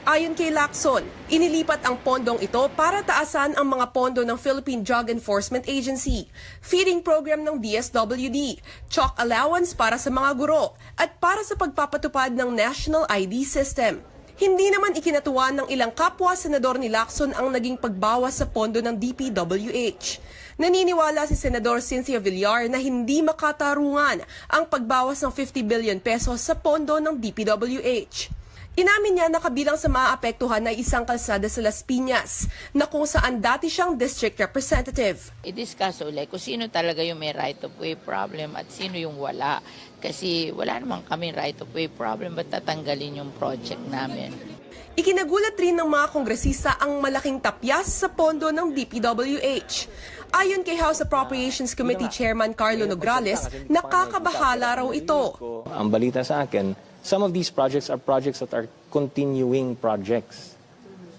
S12: Ayon kay Lacson, inilipat ang pondong ito para taasan ang mga pondo ng Philippine Drug Enforcement Agency, feeding program ng DSWD, chalk allowance para sa mga guro, at para sa pagpapatupad ng National ID System. Hindi naman ikinatuwa ng ilang kapwa senador ni Lacson ang naging pagbawas sa pondo ng DPWH. Naniniwala si Senador Cynthia Villar na hindi makatarungan ang pagbawas ng 50 billion pesos sa pondo ng DPWH. Inamin niya na kabilang sa maapektuhan ay isang kalsada sa Las Piñas na kung saan dati siyang district representative.
S10: I-discuss ulit kung sino talaga yung may right-of-way problem at sino yung wala. Kasi wala naman kami right-of-way problem, ba't tatanggalin yung project namin?
S12: Ikinagulat rin ng mga kongresista ang malaking tapyas sa pondo ng DPWH. Ayon kay House Appropriations Committee Chairman Carlo Nograles, nakakabahala raw ito.
S14: Ang balita sa akin, some of these projects that are continuing projects.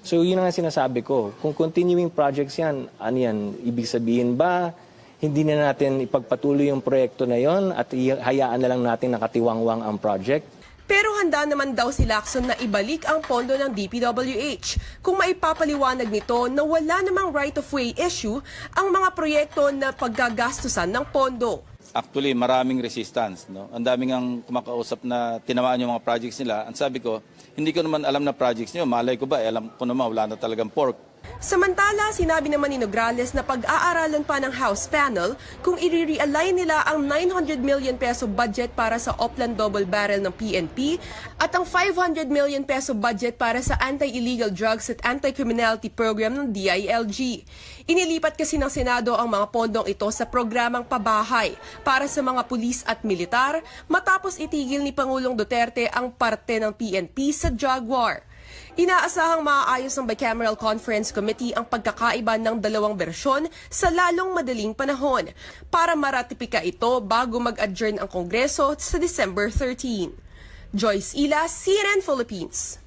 S14: So yun ang sinasabi ko, kung continuing projects yan, ano yan, ibig sabihin ba, hindi na natin ipagpatuloy yung proyekto na yon at hayaan na lang natin nakatiwangwang ang project?
S12: Pero handa naman daw si Lacson na ibalik ang pondo ng DPWH kung maipapaliwanag nito na wala namang right-of-way issue ang mga proyekto na paggagastusan ng pondo.
S13: Actually, maraming resistance. No? Ang daming ang kumakausap na tinamaan yung mga projects nila. Ang sabi ko, hindi ko naman alam na projects nyo. Malay ko ba? Alam ko naman, wala na talagang pork.
S12: Samantala, sinabi naman ni Nograles na pag-aaralan pa ng House panel kung i-realign nila ang 900 million peso budget para sa Oplan Double Barrel ng PNP at ang 500 million peso budget para sa Anti-Illegal Drugs at Anti-Criminality Program ng DILG. Inilipat kasi ng Senado ang mga pondong ito sa programang pabahay para sa mga pulis at militar matapos itigil ni Pangulong Duterte ang parte ng PNP sa drug war. Inaasahang maaayos ng Bicameral Conference Committee ang pagkakaiba ng dalawang bersyon sa lalong madaling panahon para maratipika ito bago mag-adjourn ang Kongreso sa December 13. Joyce Ila, CNN Philippines.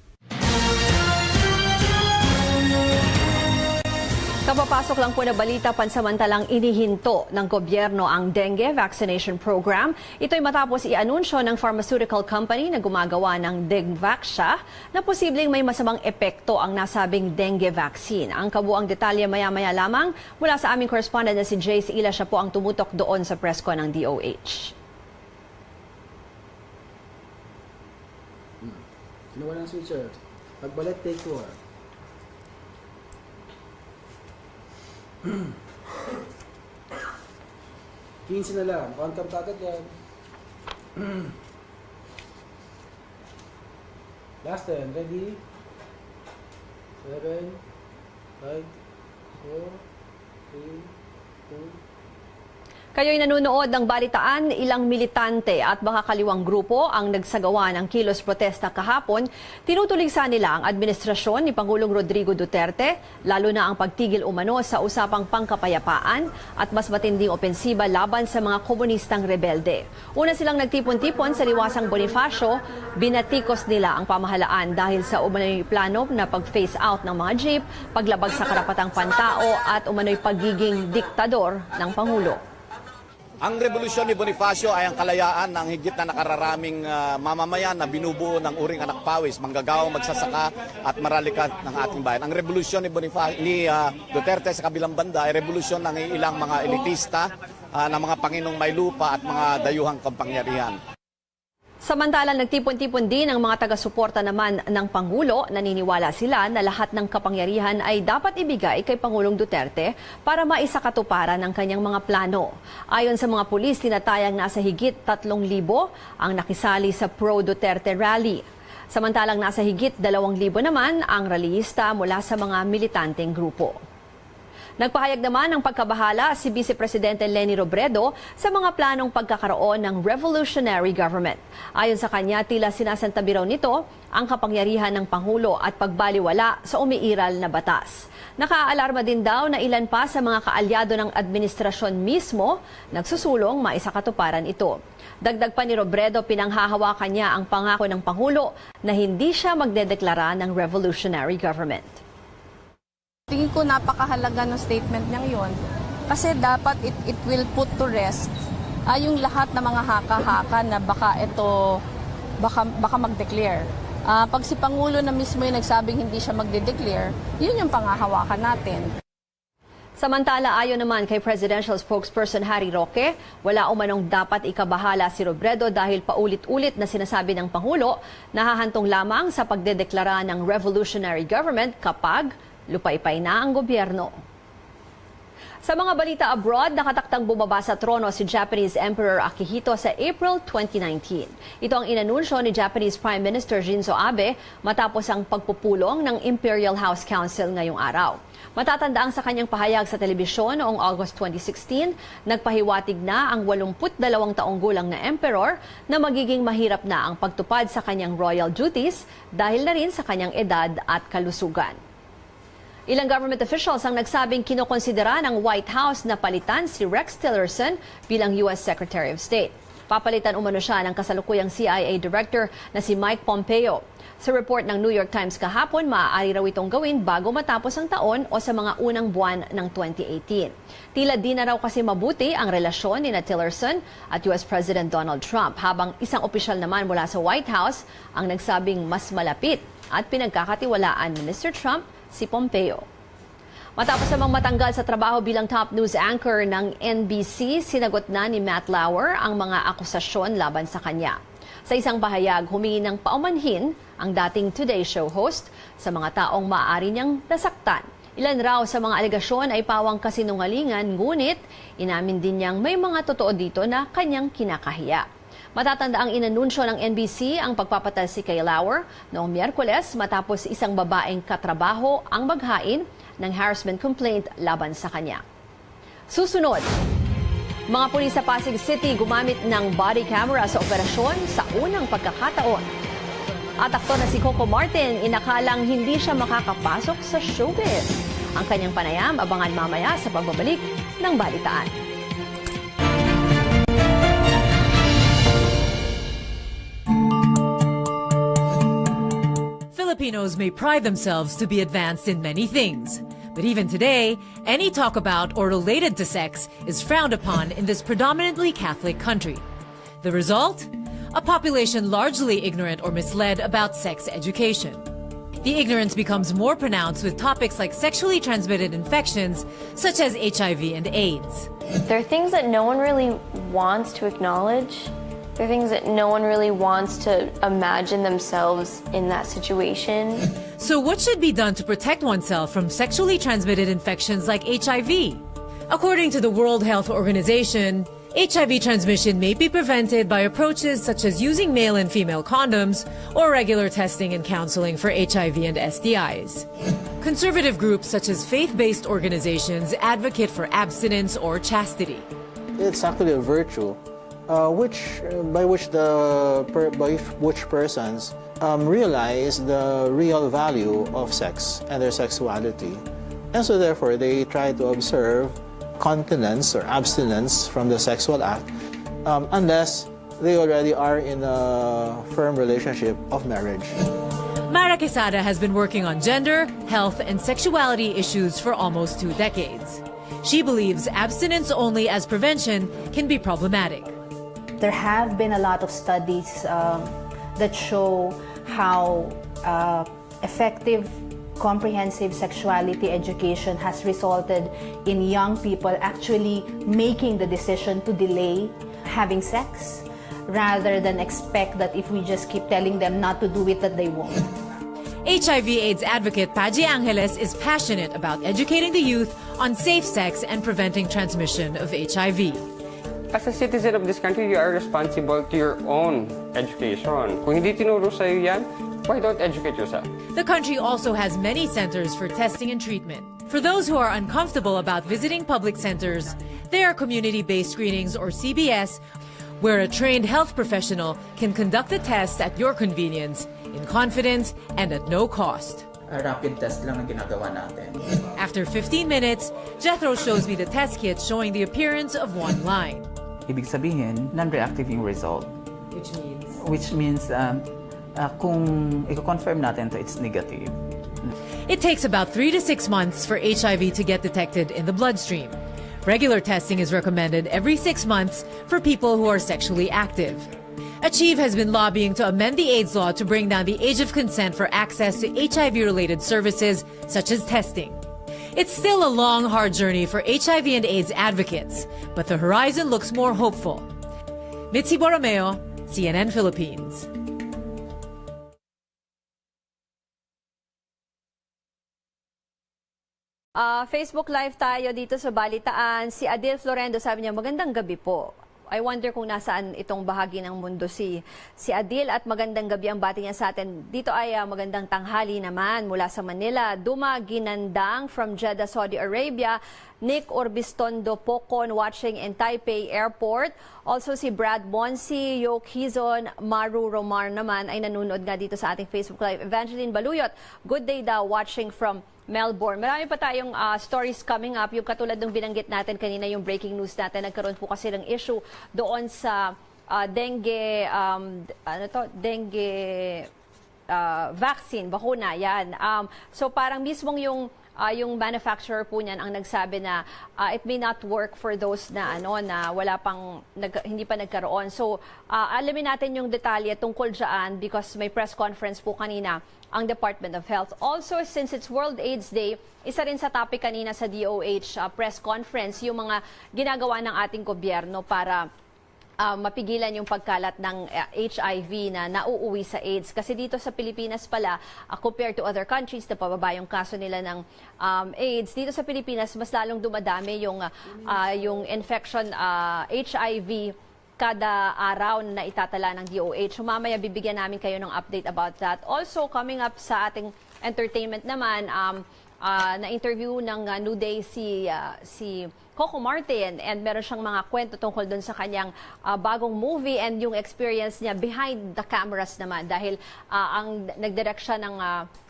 S11: Kapapasok lang po na balita, pansamantalang inihinto ng gobyerno ang dengue vaccination program. Ito'y matapos i-anunsyo ng pharmaceutical company na gumagawa ng Dengvaxia na posibleng may masamang epekto ang nasabing dengue vaccine. Ang kabuang detalye maya-maya lamang mula sa aming correspondent na si Jace Ila. Siya po ang tumutok doon sa press con ng DOH.
S15: Sino ng switcher? Pagbalik, take 4. 15 na lang. Count ka agad yan. Last 10. Ready? 7, 5, 4, 3, 2,
S11: Kayo'y nanonood ng balitaan, ilang militante at baka kaliwang grupo ang nagsagawa ng kilos protesta kahapon. Tinutuligsa nila ang administrasyon ni Pangulong Rodrigo Duterte, lalo na ang pagtigil umano sa usapang pangkapayapaan at mas matinding opensiba laban sa mga komunistang rebelde. Una silang nagtipon-tipon sa liwasang Bonifacio, binatikos nila ang pamahalaan dahil sa umano'y plano na pag-phase out ng mga jeep, paglabag sa karapatang pantao at umano'y pagiging diktador ng Pangulo.
S16: Ang revolusyon ni Bonifacio ay ang kalayaan ng higit na nakararaming mamamayan na binubuo ng uring anak pawis, manggagawang magsasaka at maralikat ng ating bayan. Ang revolusyon ni Duterte sa kabilang banda ay revolusyon ng ilang mga elitista, ng mga Panginong may lupa at mga dayuhang kampangyarihan.
S11: Samantalang nagtipon-tipon din ang mga taga-suporta naman ng Pangulo. Naniniwala sila na lahat ng kapangyarihan ay dapat ibigay kay Pangulong Duterte para maisakatuparan ang kanyang mga plano. Ayon sa mga pulis, tinatayang nasa higit 3,000 ang nakisali sa pro-Duterte rally. Samantalang nasa higit 2,000 naman ang rallyista mula sa mga militanteng grupo. Nagpahayag naman ng pagkabahala si Vice Presidente Leni Robredo sa mga planong pagkakaroon ng revolutionary government. Ayon sa kanya, tila sinasantabi raw nito ang kapangyarihan ng Pangulo at pagbaliwala sa umiiral na batas. Nakaalarma din daw na ilan pa sa mga kaalyado ng administrasyon mismo nagsusulong maisakatuparan ito. Dagdag pa ni Robredo, pinanghahawakan niya ang pangako ng Pangulo na hindi siya magdedeklara ng revolutionary government.
S17: Tingin ko napakahalaga ng statement niyang yon kasi dapat it will put to rest yung lahat ng mga haka-haka na baka mag-declare. Pag si Pangulo na mismo yung nagsabing hindi siya magde-declare, yun yung pangahawakan natin.
S11: Samantala, ayon naman kay Presidential Spokesperson Harry Roque, wala umanong dapat ikabahala si Robredo dahil paulit-ulit na sinasabi ng Pangulo na hahantong lamang sa pagdedeklara ng revolutionary government kapag lupaypay na ang gobyerno. Sa mga balita abroad, nakataktang bumaba sa trono si Japanese Emperor Akihito sa April 2019. Ito ang inanunsyo ni Japanese Prime Minister Shinzo Abe matapos ang pagpupulong ng Imperial House Council ngayong araw. Matatandaang sa kanyang pahayag sa telebisyon noong August 2016, nagpahiwatig na ang 82 taong gulang na emperor na magiging mahirap na ang pagtupad sa kanyang royal duties dahil na rin sa kanyang edad at kalusugan. Ilang government officials ang nagsabing kinokonsidera ng White House na palitan si Rex Tillerson bilang U.S. Secretary of State. Papalitan umano siya ng kasalukuyang CIA Director na si Mike Pompeo. Sa report ng New York Times kahapon, maaari raw itong gawin bago matapos ang taon o sa mga unang buwan ng 2018. Tila di na raw kasi mabuti ang relasyon ni Tillerson at US President Donald Trump, habang isang opisyal naman mula sa White House ang nagsabing mas malapit at pinagkakatiwalaan ni Mr. Trump si Pompeo. Matapos namang matanggal sa trabaho bilang top news anchor ng NBC, sinagot na ni Matt Lauer ang mga akusasyon laban sa kanya. Sa isang pahayag, humingi ng paumanhin ang dating Today Show host sa mga taong maaari niyang nasaktan. Ilan raw sa mga alegasyon ay pawang kasinungalingan, ngunit inamin din niyang may mga totoo dito na kanyang kinakahiya. Matatanda ang inanunsyo ng NBC ang pagpapatalsik kay Lauer noong Miyerkules matapos isang babaeng katrabaho ang maghain ng harassment complaint laban sa kanya. Susunod, mga pulis sa Pasig City gumamit ng body camera sa operasyon sa unang pagkakataon. At aktor na si Coco Martin, inakalang hindi siya makakapasok sa showbiz. Ang kanyang panayam, abangan mamaya sa pagbabalik ng Balitaan.
S18: Filipinos may pride themselves to be advanced in many things. But even today, any talk about or related to sex is frowned upon in this predominantly Catholic country. The result? A population largely ignorant or misled about sex education. The ignorance becomes more pronounced with topics like sexually transmitted infections, such as HIV and AIDS.
S19: There are things that no one really wants to acknowledge. There are things that no one really wants to imagine themselves in that situation.
S18: So what should be done to protect oneself from sexually transmitted infections like HIV? According to the World Health Organization, HIV transmission may be prevented by approaches such as using male and female condoms or regular testing and counseling for HIV and STIs. Conservative groups such as faith-based organizations advocate for abstinence or chastity.
S20: It's actually a virtue by which persons realize the real value of sex and their sexuality. And so therefore they try to observe continence or abstinence from the sexual act unless they already are in a firm relationship of marriage.
S18: Mara Quesada has been working on gender, health, and sexuality issues for almost 2 decades. She believes abstinence only as prevention can be problematic.
S21: There have been a lot of studies that show how effective comprehensive sexuality education has resulted in young people actually making the decision to delay having sex rather than expect that if we just keep telling them not to do it, that they won't.
S18: HIV/AIDS advocate Paji Angeles is passionate about educating the youth on safe sex and preventing transmission of HIV.
S22: As a citizen of this country, you are responsible to your own education. Kung hindi tinuro sa'yo yan, why don't educate yourself?
S18: The country also has many centers for testing and treatment. For those who are uncomfortable about visiting public centers, there are community-based screenings or CBS, where a trained health professional can conduct the tests at your convenience, in confidence, and at no cost.
S23: A rapid test lang ang ginagawa natin.
S18: After 15 minutes, Jethro shows me the test kit showing the appearance of one line.
S23: Ibig sabihin, non-reactive yung result. Which means kung i-confirm natin to, it's negative.
S18: It takes about 3 to 6 months for HIV to get detected in the bloodstream. Regular testing is recommended every 6 months for people who are sexually active. Achieve has been lobbying to amend the AIDS law to bring down the age of consent for access to HIV-related services such as testing. It's still a long, hard journey for HIV and AIDS advocates, but the horizon looks more hopeful. Mitzi Borromeo, CNN Philippines.
S11: Facebook Live tayo dito sa Balitaan. Si Adil Florendo, sabi niya, magandang gabi po. I wonder kung nasaan itong bahagi ng mundo si Adil, at magandang gabi ang bati niya sa atin. Dito ay magandang tanghali naman mula sa Manila. Duma Ginandang from Jeddah, Saudi Arabia. Nick Orbistondo Pocon watching in Taipei Airport. Also si Brad Bonsi, Yok Hizon, Maru Romar naman ay nanonood nga dito sa ating Facebook Live. Evangeline Baluyot, good day daw, watching from Melbourne. Marami pa tayong stories coming up. Yung katulad ng binanggit natin kanina, yung breaking news natin, nagkaroon po kasi ng issue doon sa dengue, dengue vaccine, bakuna, yan. So parang mismong yung manufacturer po niyan ang nagsabi na it may not work for those na na wala pang hindi pa nagkaroon. So alamin natin yung detalye tungkol diyan because may press conference po kanina ang Department of Health. Also, since it's World AIDS Day, isa rin sa topic kanina sa DOH press conference yung mga ginagawa ng ating gobyerno para mapigilan yung pagkalat ng HIV na nauuwi sa AIDS. Kasi dito sa Pilipinas pala, compared to other countries na pababa yung kaso nila ng AIDS, dito sa Pilipinas mas lalong dumadami yung infection HIV kada araw na itatala ng DOH. So, mamaya bibigyan namin kayo ng update about that. Also, coming up sa ating entertainment naman, na-interview ng New Day si Coco Martin and meron siyang mga kwento tungkol doon sa kanyang bagong movie and yung experience niya behind the cameras naman dahil ang nagdirect siya ng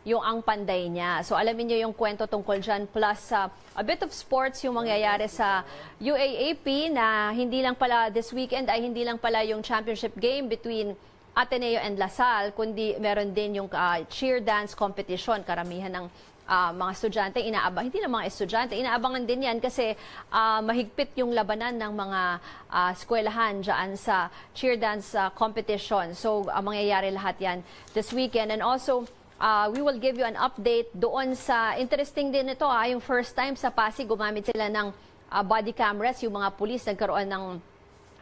S11: yung Ang Panday niya. So alamin niyo yung kwento tungkol dyan plus a bit of sports yung mangyayari sa UAAP na hindi lang pala this weekend ay hindi lang pala yung championship game between Ateneo and Lasal kundi meron din yung cheer dance competition. Karamihan ng mga estudyante, hindi na mga estudyante, inaabangan din yan kasi mahigpit yung labanan ng mga eskwelahan dyan sa cheer dance competition. So, mangyayari lahat yan this weekend. And also, we will give you an update doon sa, interesting din ito, yung first time sa Pasig, gumamit sila ng body cameras, yung mga pulis nagkaroon ng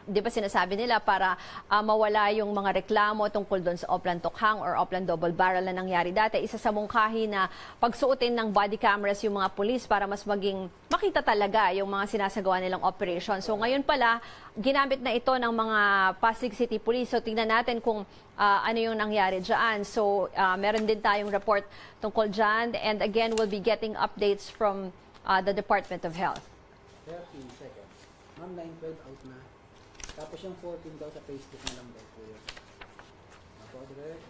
S11: di ba sinasabi nila para mawala yung mga reklamo tungkol doon sa Oplan Tokhang or Oplan Double Barrel na nangyari dati. Isa sa mungkahi na pagsuotin ng body cameras yung mga pulis para mas maging makita talaga yung mga sinasagawa nilang operation. So ngayon pala, ginamit na ito ng mga Pasig City Police. So tingnan natin kung ano yung nangyari dyan. So meron din tayong report tungkol dyan. And again, we'll be getting updates from the Department of Health.
S15: 30 seconds. Ma'am, 9-12 out na. Tapos yung 14 daw sa Facebook na lang daw po yun. Ako, direct.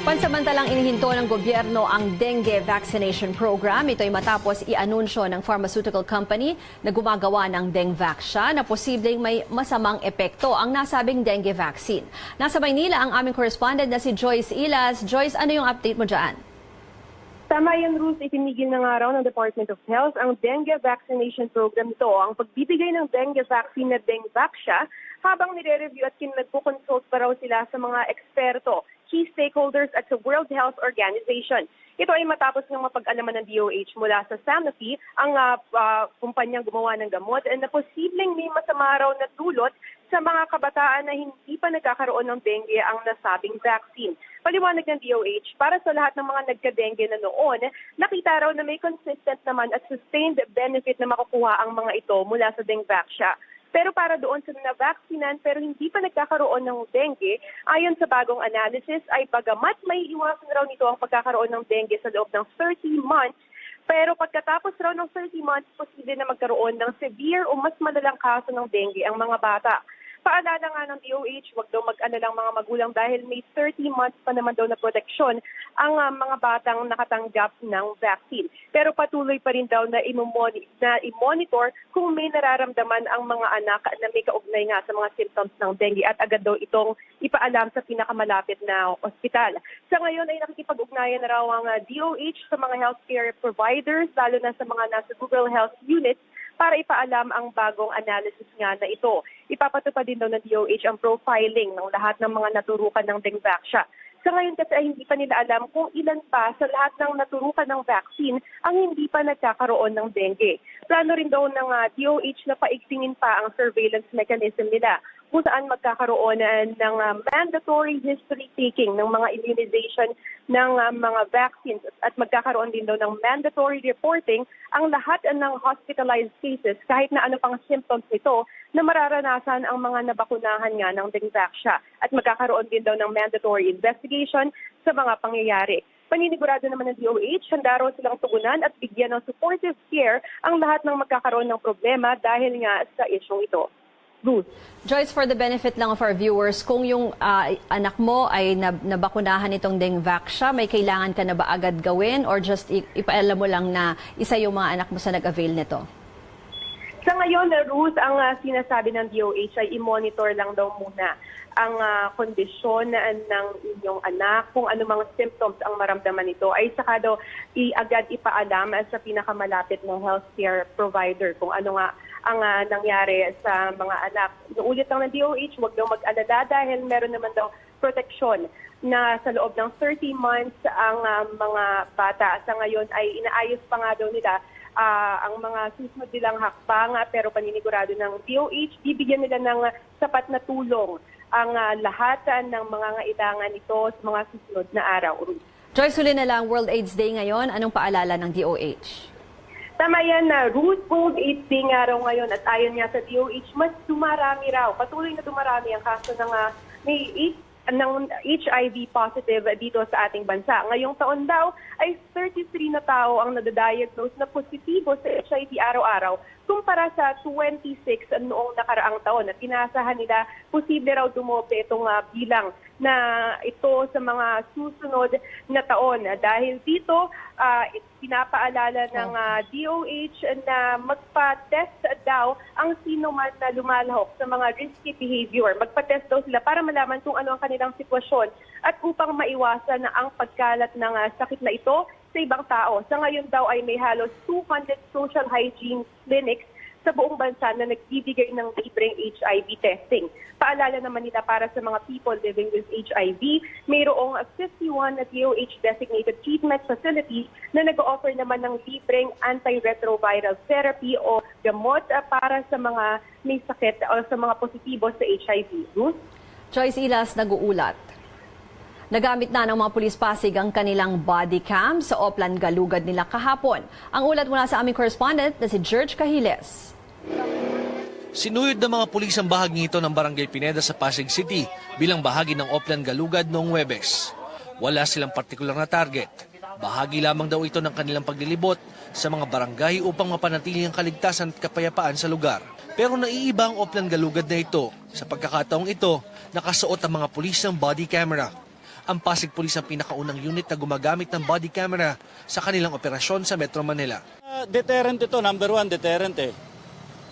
S11: Pansamantalang inihinto ng gobyerno ang dengue vaccination program. Ito ay matapos i-anunsyo ng pharmaceutical company na gumagawa ng Dengvaxia na posibleng may masamang epekto ang nasabing dengue vaccine. Nasa Maynila ang aming correspondent na si Joyce Ilas. Joyce, ano yung update mo dyan?
S1: Tama yan, Ruth. Itinigil na nga raw ng Department of Health ang dengue vaccination program ito. Ang pagbibigay ng dengue vaccine na Dengvaxia habang nire-review at nagpo-consult pa raw sila sa mga eksperto, key stakeholders at sa World Health Organization. Ito ay matapos ng mapag-alaman ng DOH mula sa Sanofi, ang kumpanyang gumawa ng gamot, na posibleng may masama raw na dulot sa mga kabataan na hindi pa nagkakaroon ng dengue ang nasabing vaccine. Paliwanag ng DOH, para sa lahat ng mga nagka-dengue na noon, nakita raw na may consistent naman at sustained benefit na makukuha ang mga ito mula sa Dengvaxia. Pero para doon sa na-vaccinan pero hindi pa nagkakaroon ng dengue, ayon sa bagong analysis ay bagamat may iwasan raw nito ang pagkakaroon ng dengue sa loob ng 30 months, pero pagkatapos raw ng 30 months, posible na magkaroon ng severe o mas malalang kaso ng dengue ang mga bata. Paalala nga ng DOH, huwag daw mag-alala ang mga magulang dahil may 30 months pa naman daw na proteksyon ang mga batang nakatanggap ng vaccine. Pero patuloy pa rin daw na i-monitor kung may nararamdaman ang mga anak na may kaugnay nga sa mga symptoms ng dengue at agad daw itong ipaalam sa pinakamalapit na ospital. Sa ngayon ay nakikipag-ugnayan na raw ang DOH sa mga healthcare providers, lalo na sa mga nasa Google Health units, para ipaalam ang bagong analysis nga na ito. Ipapatupad din daw ng DOH ang profiling ng lahat ng mga naturukan ng Dengvaxia. Sa ngayon kasi ay hindi pa nila alam kung ilan pa sa lahat ng naturukan ng vaccine ang hindi pa nagkakaroon ng dengue. Plano rin daw ng DOH na paigtingin pa ang surveillance mechanism nila. kung saan magkakaroon ng mandatory history taking ng mga immunization ng mga vaccines at magkakaroon din daw ng mandatory reporting ang lahat ng hospitalized cases kahit na ano pang symptoms nito na mararanasan ang mga nabakunahan nga ng Dengvaxia at magkakaroon din daw ng mandatory investigation sa mga pangyayari. Paninigurado naman ng DOH, handa raw silang tugunan at bigyan ng supportive care ang lahat ng magkakaroon ng problema dahil nga sa isyong ito. Ruth.
S11: Joyce, for the benefit lang of our viewers, kung yung anak mo ay nabakunahan itong Dengvaxia, may kailangan ka na ba agad gawin or just ipaalam mo lang na isa yung mga anak mo sa nag-avail nito?
S1: Sa ngayon, Ruth, ang sinasabi ng DOH ay i-monitor lang daw muna ang kondisyon ng inyong anak, kung ano mga symptoms ang maramdaman nito, ay saka daw agad ipaalam sa pinakamalapit ng healthcare provider kung ano nga ang nangyari sa mga anak. Inuulit lang ng DOH, huwag daw mag-alala dahil meron naman daw proteksyon na sa loob ng 30 months ang mga bata. Sa ngayon ay inaayos pa nga daw nila ang mga susunod nilang hakbang, pero paninigurado ng DOH, bibigyan nila ng sapat na tulong ang lahat ng mga ngailangan nito sa mga susunod na araw.
S11: Joyce, huli na lang, World AIDS Day ngayon. Anong paalala ng DOH?
S1: Tama yan na World AIDS Day nga raw ngayon at ayon nga sa DOH, mas dumarami raw. Patuloy na dumarami ang kaso ng HIV positive dito sa ating bansa. Ngayong taon daw ay 33 na tao ang nadadiagnose na positibo sa HIV araw-araw kumpara sa 26 noong nakaraang taon. At inaasahan nila posible raw dumoble itong bilang na ito sa mga susunod na taon. Dahil dito, pinapaalala ng DOH na magpa-test daw ang sino man na lumalahok sa mga risky behavior. Magpa-test daw sila para malaman kung ano ang kanilang sitwasyon at upang maiwasan na ang pagkalat ng sakit na ito sa ibang tao. Sa ngayon daw ay may halos 200 social hygiene clinics sa buong bansa na nagbibigay ng libreng HIV testing. Paalala naman nila para sa mga people living with HIV, mayroong 51 na DOH-designated treatment facilities na nag-offer naman ng libreng antiretroviral therapy o gamot para sa mga may sakit o sa mga positibo sa HIV.
S11: Joyce Ilas, nag-uulat. Nagamit na ng mga pulis Pasig ang kanilang body cam sa Oplan Galugad nila kahapon. Ang ulat mula sa aming correspondent na si George Cahiles.
S2: Sinuyod ng mga pulis ang bahagi ito ng Barangay Pineda sa Pasig City bilang bahagi ng Oplan Galugad noong Huwebes. Wala silang partikular na target. Bahagi lamang daw ito ng kanilang paglilibot sa mga barangay upang mapanatili ang kaligtasan at kapayapaan sa lugar. Pero naiiba ang Oplan Galugad na ito. Sa pagkakataong ito, nakasuot ang mga pulis ng body camera. Ang Pasig Police ang pinakaunang unit na gumagamit ng body camera sa kanilang operasyon sa Metro Manila.
S3: Deterrent ito, number one, deterrent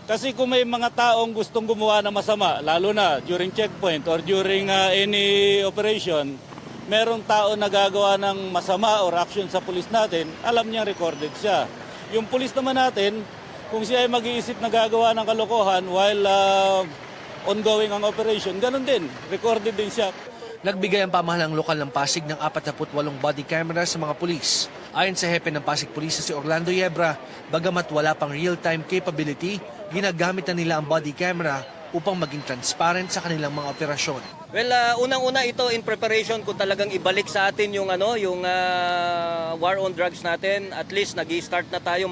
S3: Kasi kung may mga taong gustong gumawa ng masama, lalo na during checkpoint or during any operation, merong tao na gagawa ng masama or action sa pulis natin, alam niyang recorded siya. Yung pulis naman natin, kung siya ay mag-iisip na gagawa ng kalokohan while ongoing ang operation, ganun din, recorded din siya.
S2: Nagbigay ang pamahalang lokal ng Pasig ng 48 body camera sa mga pulis. Ayon sa hepe ng Pasig Police si Orlando Yebra, bagamat wala pang real-time capability, ginagamit na nila ang body camera upang maging transparent sa kanilang mga operasyon.
S4: Well, unang-una ito in preparation kung talagang ibalik sa atin yung war on drugs natin. At least nag-i-start na tayo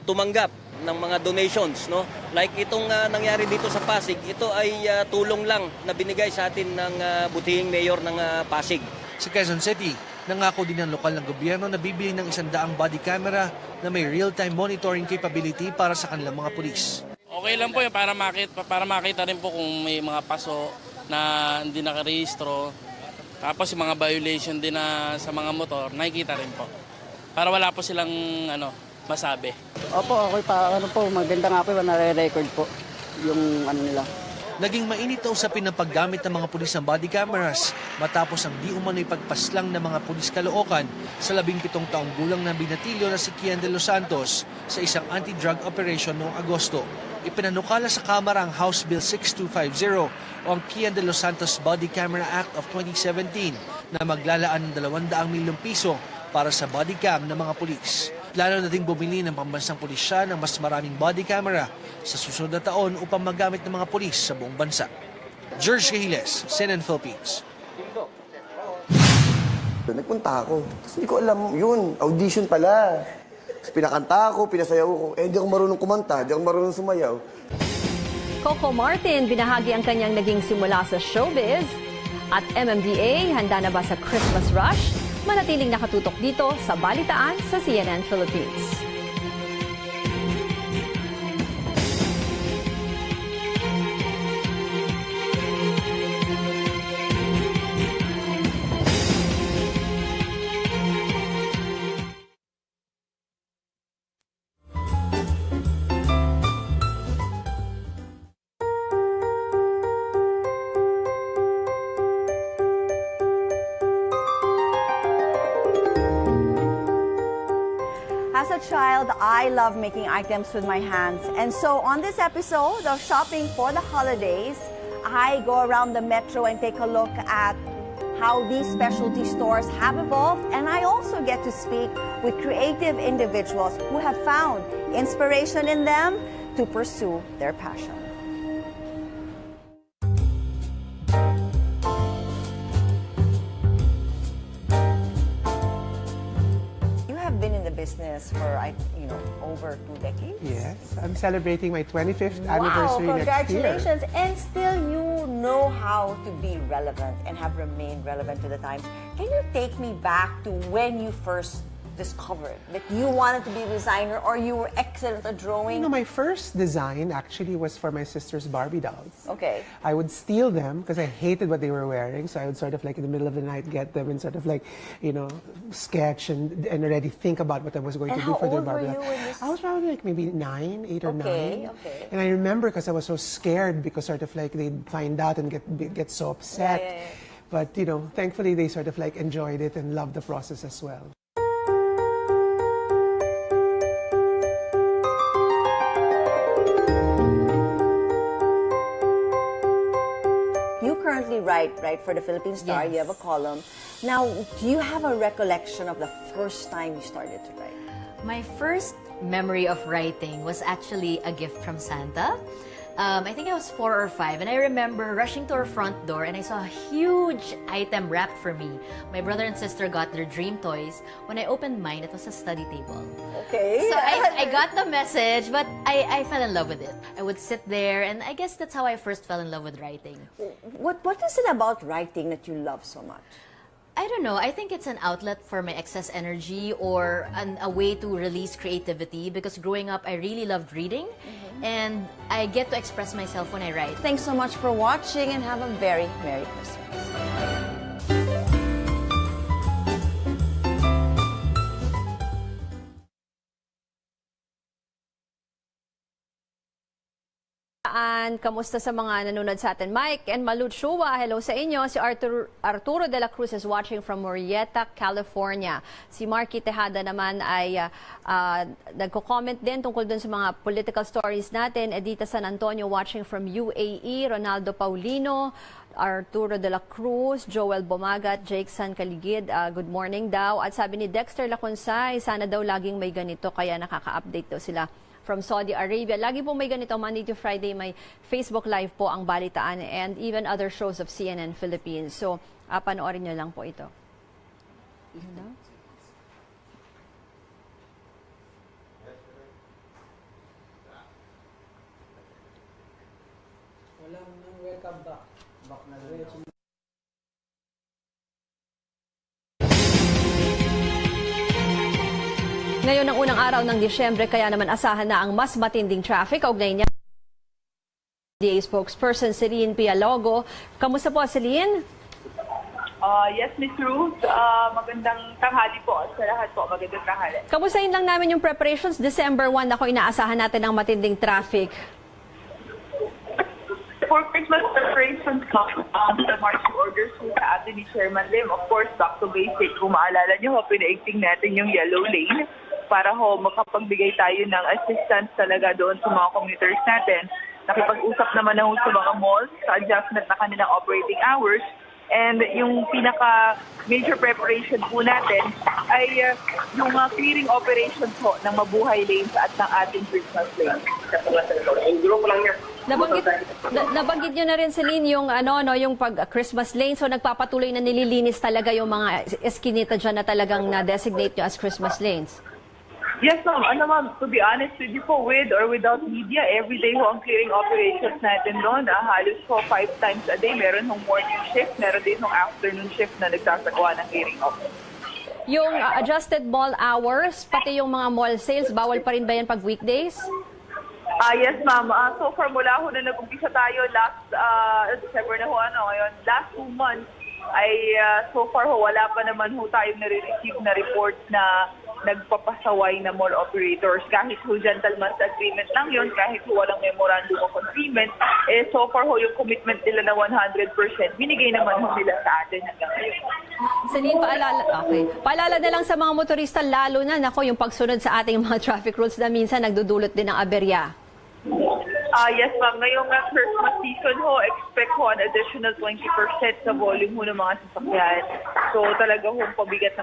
S4: tumanggap ng mga donations, no? Like itong nangyari dito sa Pasig, ito ay tulong lang na binigay sa atin ng butihing mayor ng Pasig.
S2: Sa Quezon City, nangako din ng lokal ng gobyerno na bibili ng 100 body camera na may real-time monitoring capability para sa kanilang mga pulis.
S24: Okay lang po yun para makita rin po kung may mga paso na hindi nakarehistro. Tapos yung mga violation din na sa mga motor, nakikita rin po. Para wala po silang masabi.
S25: Opo, okay pa. Maganda nga po, nare-record po yung nila.
S2: Naging mainit na usapin ng paggamit ng mga pulis ng body cameras matapos ang di umano'y pagpaslang ng mga pulis Caloocan sa 17 taong gulang na binatilyo na si Kian de los Santos sa isang anti-drug operation noong Agosto. Ipinanukala sa Kamara ang House Bill 6250 o ang Kian de los Santos Body Camera Act of 2017 na maglalaan ng 200 milyong piso para sa body cam ng mga pulis. Plano na ding bumili ng pambansang pulisya ng mas maraming body camera sa susunod na taon upang magamit ng mga pulis sa buong bansa. George Cahiles, CNN Philippines.
S5: Nagpunta ako. Tapos hindi ko alam, yun, audition pala. Tapos pinakanta ako, pinasayaw ko. Hindi ako marunong kumanta, hindi ako marunong sumayaw.
S11: Coco Martin, binahagi ang kanyang naging simula sa showbiz. At MMDA, handa na ba sa Christmas rush? Manatiling nakatutok dito sa Balitaan sa CNN Philippines.
S6: As a child, I love making items with my hands. And so on this episode of Shopping for the Holidays, I go around the metro and take a look at how these specialty stores have evolved. And I also get to speak with creative individuals who have found inspiration in them to pursue their passion. Business for over 2 decades.
S7: Yes, I'm celebrating my 25th anniversary next year.
S6: Congratulations! And still, you know how to be relevant and have remained relevant to the times. Can you take me back to when you first discovered that you wanted to be a designer or you were excellent at drawing?
S7: My first design actually was for my sister's Barbie dolls.
S6: Okay.
S7: I would steal them because I hated what they were wearing, so I would sort of in the middle of the night get them and sort of sketch and already think about what I was going to do for their Barbie dolls. I was probably maybe 9, 8 or 9.
S6: Okay.
S7: And I remember because I was so scared because they'd find out and get so upset.
S6: Yeah.
S7: But thankfully they sort of enjoyed it and loved the process as well.
S6: Currently write for the Philippine Star.
S21: Yes.
S6: You have a column. Now, do you have a recollection of the first time you started to write?
S8: My first memory of writing was actually a gift from Santa. I think I was 4 or 5, and I remember rushing to our front door and I saw a huge item wrapped for me. My brother and sister got their dream toys. When I opened mine, it was a study table.
S6: Okay.
S8: So I got the message, but I fell in love with it. I would sit there, and I guess that's how I first fell in love with writing.
S6: What is it about writing that you love so much?
S8: I don't know. I think it's an outlet for my excess energy or a way to release creativity because growing up, I really loved reading and I get to express myself when I write.
S6: Thanks so much for watching and have a very Merry Christmas.
S11: Kamusta sa mga nanonood sa atin? Mike and Malut Shua, hello sa inyo. Si Arturo de la Cruz is watching from Murrieta, California. Si Marky Tejada naman ay nagko-comment din tungkol dun sa mga political stories natin. Edita San Antonio watching from UAE. Ronaldo Paulino, Arturo de la Cruz, Joel Bomagat, Jake San Caligid, good morning daw. At sabi ni Dexter Laconsay, sana daw laging may ganito kaya nakaka-update daw sila from Saudi Arabia. Lagi po may ganito, Monday to Friday, may Facebook Live po ang Balitaan and even other shows of CNN Philippines. So, panoorin nyo lang po ito.
S15: Walang welcome back. Back na rin.
S11: Ngayon ang unang araw ng Disyembre, kaya naman asahan na ang mas matinding traffic. Kaugnay niya, DA spokesperson Celine Pialogo. Kamusta po, Celine?
S9: Yes, Ms. Ruth. Magandang tanghali po sa lahat po. Magandang tanghali.
S11: Kamustahin lang namin yung preparations. December 1 ako inaasahan natin ang matinding traffic.
S9: For Christmas preparations, the marching orders sa atin ni Chairman Lim, of course, back to basic. Kung maalala nyo, pinaigting natin yung yellow lane para makapagbigay tayo ng assistance talaga doon sa mga commuters natin. Nakipag-usap naman na sa mga malls sa adjustment na kanilang operating hours. And yung pinaka major preparation po natin ay yung clearing operations po ng Mabuhay Lanes at ng ating Christmas lanes.
S11: Nabanggit nyo na rin, Celine, yung yung pag Christmas lane. So nagpapatuloy na nililinis talaga yung mga eskinita dyan na talagang na-designate nyo as Christmas lanes.
S9: Yes, ma'am. Ma'am, to be honest with you po, with or without media, every day ho ang clearing operations natin doon. Halos po 5 times a day. Meron hong morning shift, meron din hong afternoon shift na nagsasagawa ng clearing operations.
S11: Yung adjusted mall hours, pati yung mga mall sales, bawal pa rin ba yan pag weekdays?
S9: Yes, ma'am. So far, mula ho na nag-umpisa tayo last December na ho, ngayon, last 2 months, ay so far ho, wala pa naman ho tayong nare-receive na report na nagpapasaway na mall operators. Kahit ho gentleman's agreement lang yun, kahit ho walang memorandum of agreement, so far ho yung commitment nila na 100%, binigay naman ho nila sa atin hanggang ngayon.
S11: Celine, paalala na lang sa mga motorista, lalo na yung pagsunod sa ating mga traffic rules na minsan nagdudulot din ng aberya.
S9: Yes, ma'am. Ngayong Christmas season ho, expect ho an additional 20% sa volume ho ng mga sasakyan. So talaga ho, pabigat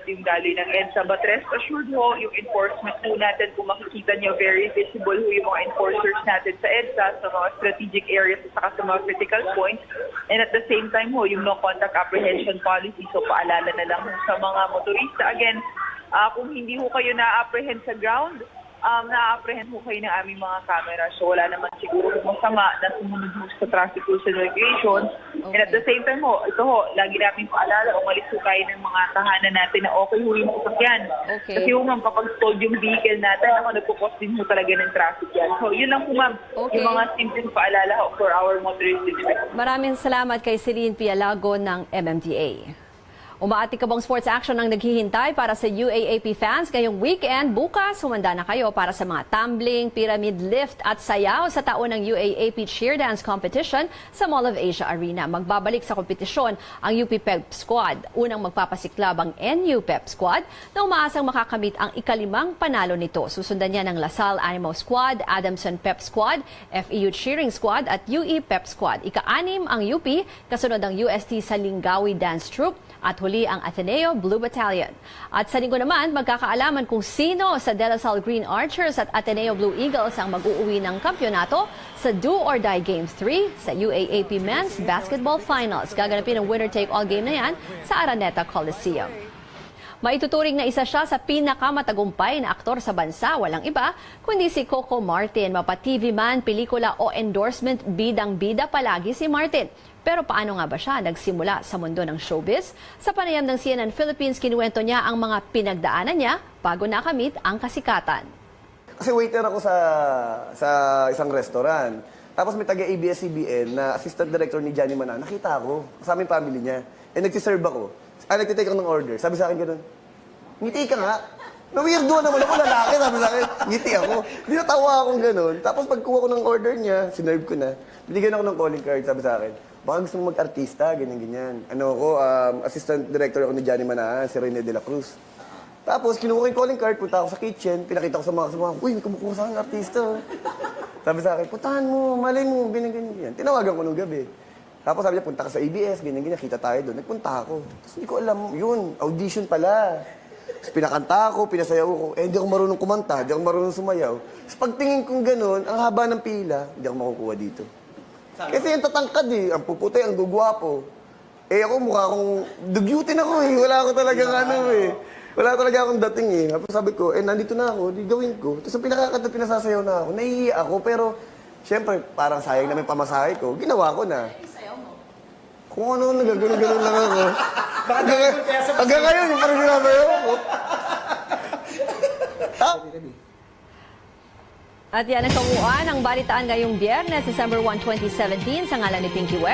S9: yung daloy ng EDSA. But rest assured ho, yung enforcement ho natin, kung makikita niyo, very visible ho yung mga enforcers natin sa EDSA, sa mga strategic areas at saka sa mga critical points. And at the same time ho, yung no contact apprehension policy. So paalala na lang ho sa mga motorista. Again, kung hindi ho kayo na-apprehend sa ground, na-apprehend ho kayo ng aming mga camera. So wala naman siguro masama na sumunod ho sa traffic rules and regulations. And at the same time ho, ito ho, lagi namin paalala, umalis ho kayo ng mga tahanan natin na okay ho yung sasakyan. Kasi ho ma'am, kapag stalled yung vehicle natin, nagpupos din ho talaga ng traffic yan. So yun lang ho ma'am, yung mga simpleng paalala ho for our motorists.
S11: Maraming salamat kay Celine Pialago ng MMDA. Umaatikabong sports action ang naghihintay para sa UAAP fans ngayong weekend. Bukas, humanda na kayo para sa mga tumbling, pyramid lift at sayaw sa taon ng UAAP Cheer Dance Competition sa Mall of Asia Arena. Magbabalik sa kompetisyon ang UP Pep Squad. Unang magpapasiklab ang NU Pep Squad na umaasang makakamit ang ika-5 panalo nito. Susundan niya ng Lasal Animo Squad, Adamson Pep Squad, FEU Cheering Squad at UE Pep Squad. Ika-6 ang UP, kasunod ang UST Salingawi Dance Troupe at huli ang Ateneo Blue Battalion. At sa linggo naman, magkakaalaman kung sino sa De La Salle Green Archers at Ateneo Blue Eagles ang mag-uuwi ng kampyonato sa Do or Die Game 3 sa UAAP Men's Basketball Finals. Gaganapin ang winner-take-all game na yan sa Araneta Coliseum. Maituturing na isa siya sa pinakamatagumpay na aktor sa bansa, walang iba, kundi si Coco Martin. Mapa-TV man, pelikula o endorsement, bidang-bida palagi si Martin. Pero paano nga ba siya nagsimula sa mundo ng showbiz? Sa panayam ng CNN Philippines, kinuwento niya ang mga pinagdaanan niya bago nakamit ang kasikatan.
S5: Kasi waiter ako sa isang restaurant. Tapos may taga-ABS-CBN na assistant director ni Johnny Manan. Nakita ako, sa aming family niya. Nagsiserve ako. Nagtitake ako ng order. Sabi sa akin gano'n, ngiti ka nga. Na-weirdo naman ako, lalaki. Sabi sa akin, ngiti ako. Dinatawa akong gano'n. Tapos pagkuha ko ng order niya, sinerve ko na. Binigyan ako ng calling card, sabi sa akin, baka gusto mong mag-artista, ganyan-ganyan. Assistant director ako ni Johnny Manahan, si Rene de la Cruz. Tapos, kinuha ko yung calling card, punta ako sa kitchen, pinakita ko sa mga uy, may kumukuha sa akin artista. Sabi sa akin, puntahan mo, malay mo, ganyan-ganyan. Tinawagan ko nung gabi. Tapos sabi niya, punta ka sa ABS, ganyan-ganyan, kita tayo doon. Nagpunta ako. Tapos hindi ko alam, yun, audition pala. Tapos pinakanta ako, pinasayaw ko. Hindi ako marunong kumanta, hindi ako marunong sumayaw. Tapos pagtingin kong gano'n, ang haba ng pila, hindi ako makukuha dito. Kasi yung tatangkad ang puputi, ang gugwapo. Ako mukha akong dugyutin ako Wala ako talagang Wala talaga akong dating Tapos sabi ko, nandito na ako, di gawin ko. Tapos ang pinakakanta, pinasasayaw na ako. Nahihiya ako, pero syempre, parang sayang naman pamasahe ko. Ginawa ko na. Kung ano, nagagano'n-ganon lang ako. Hanggang ngayon, yung parang sinasayaw ako.
S11: At yan ang kabuuan ng balitaan ngayong Biyernes, December 1, 2017 sa ngalan ni Pinky Web.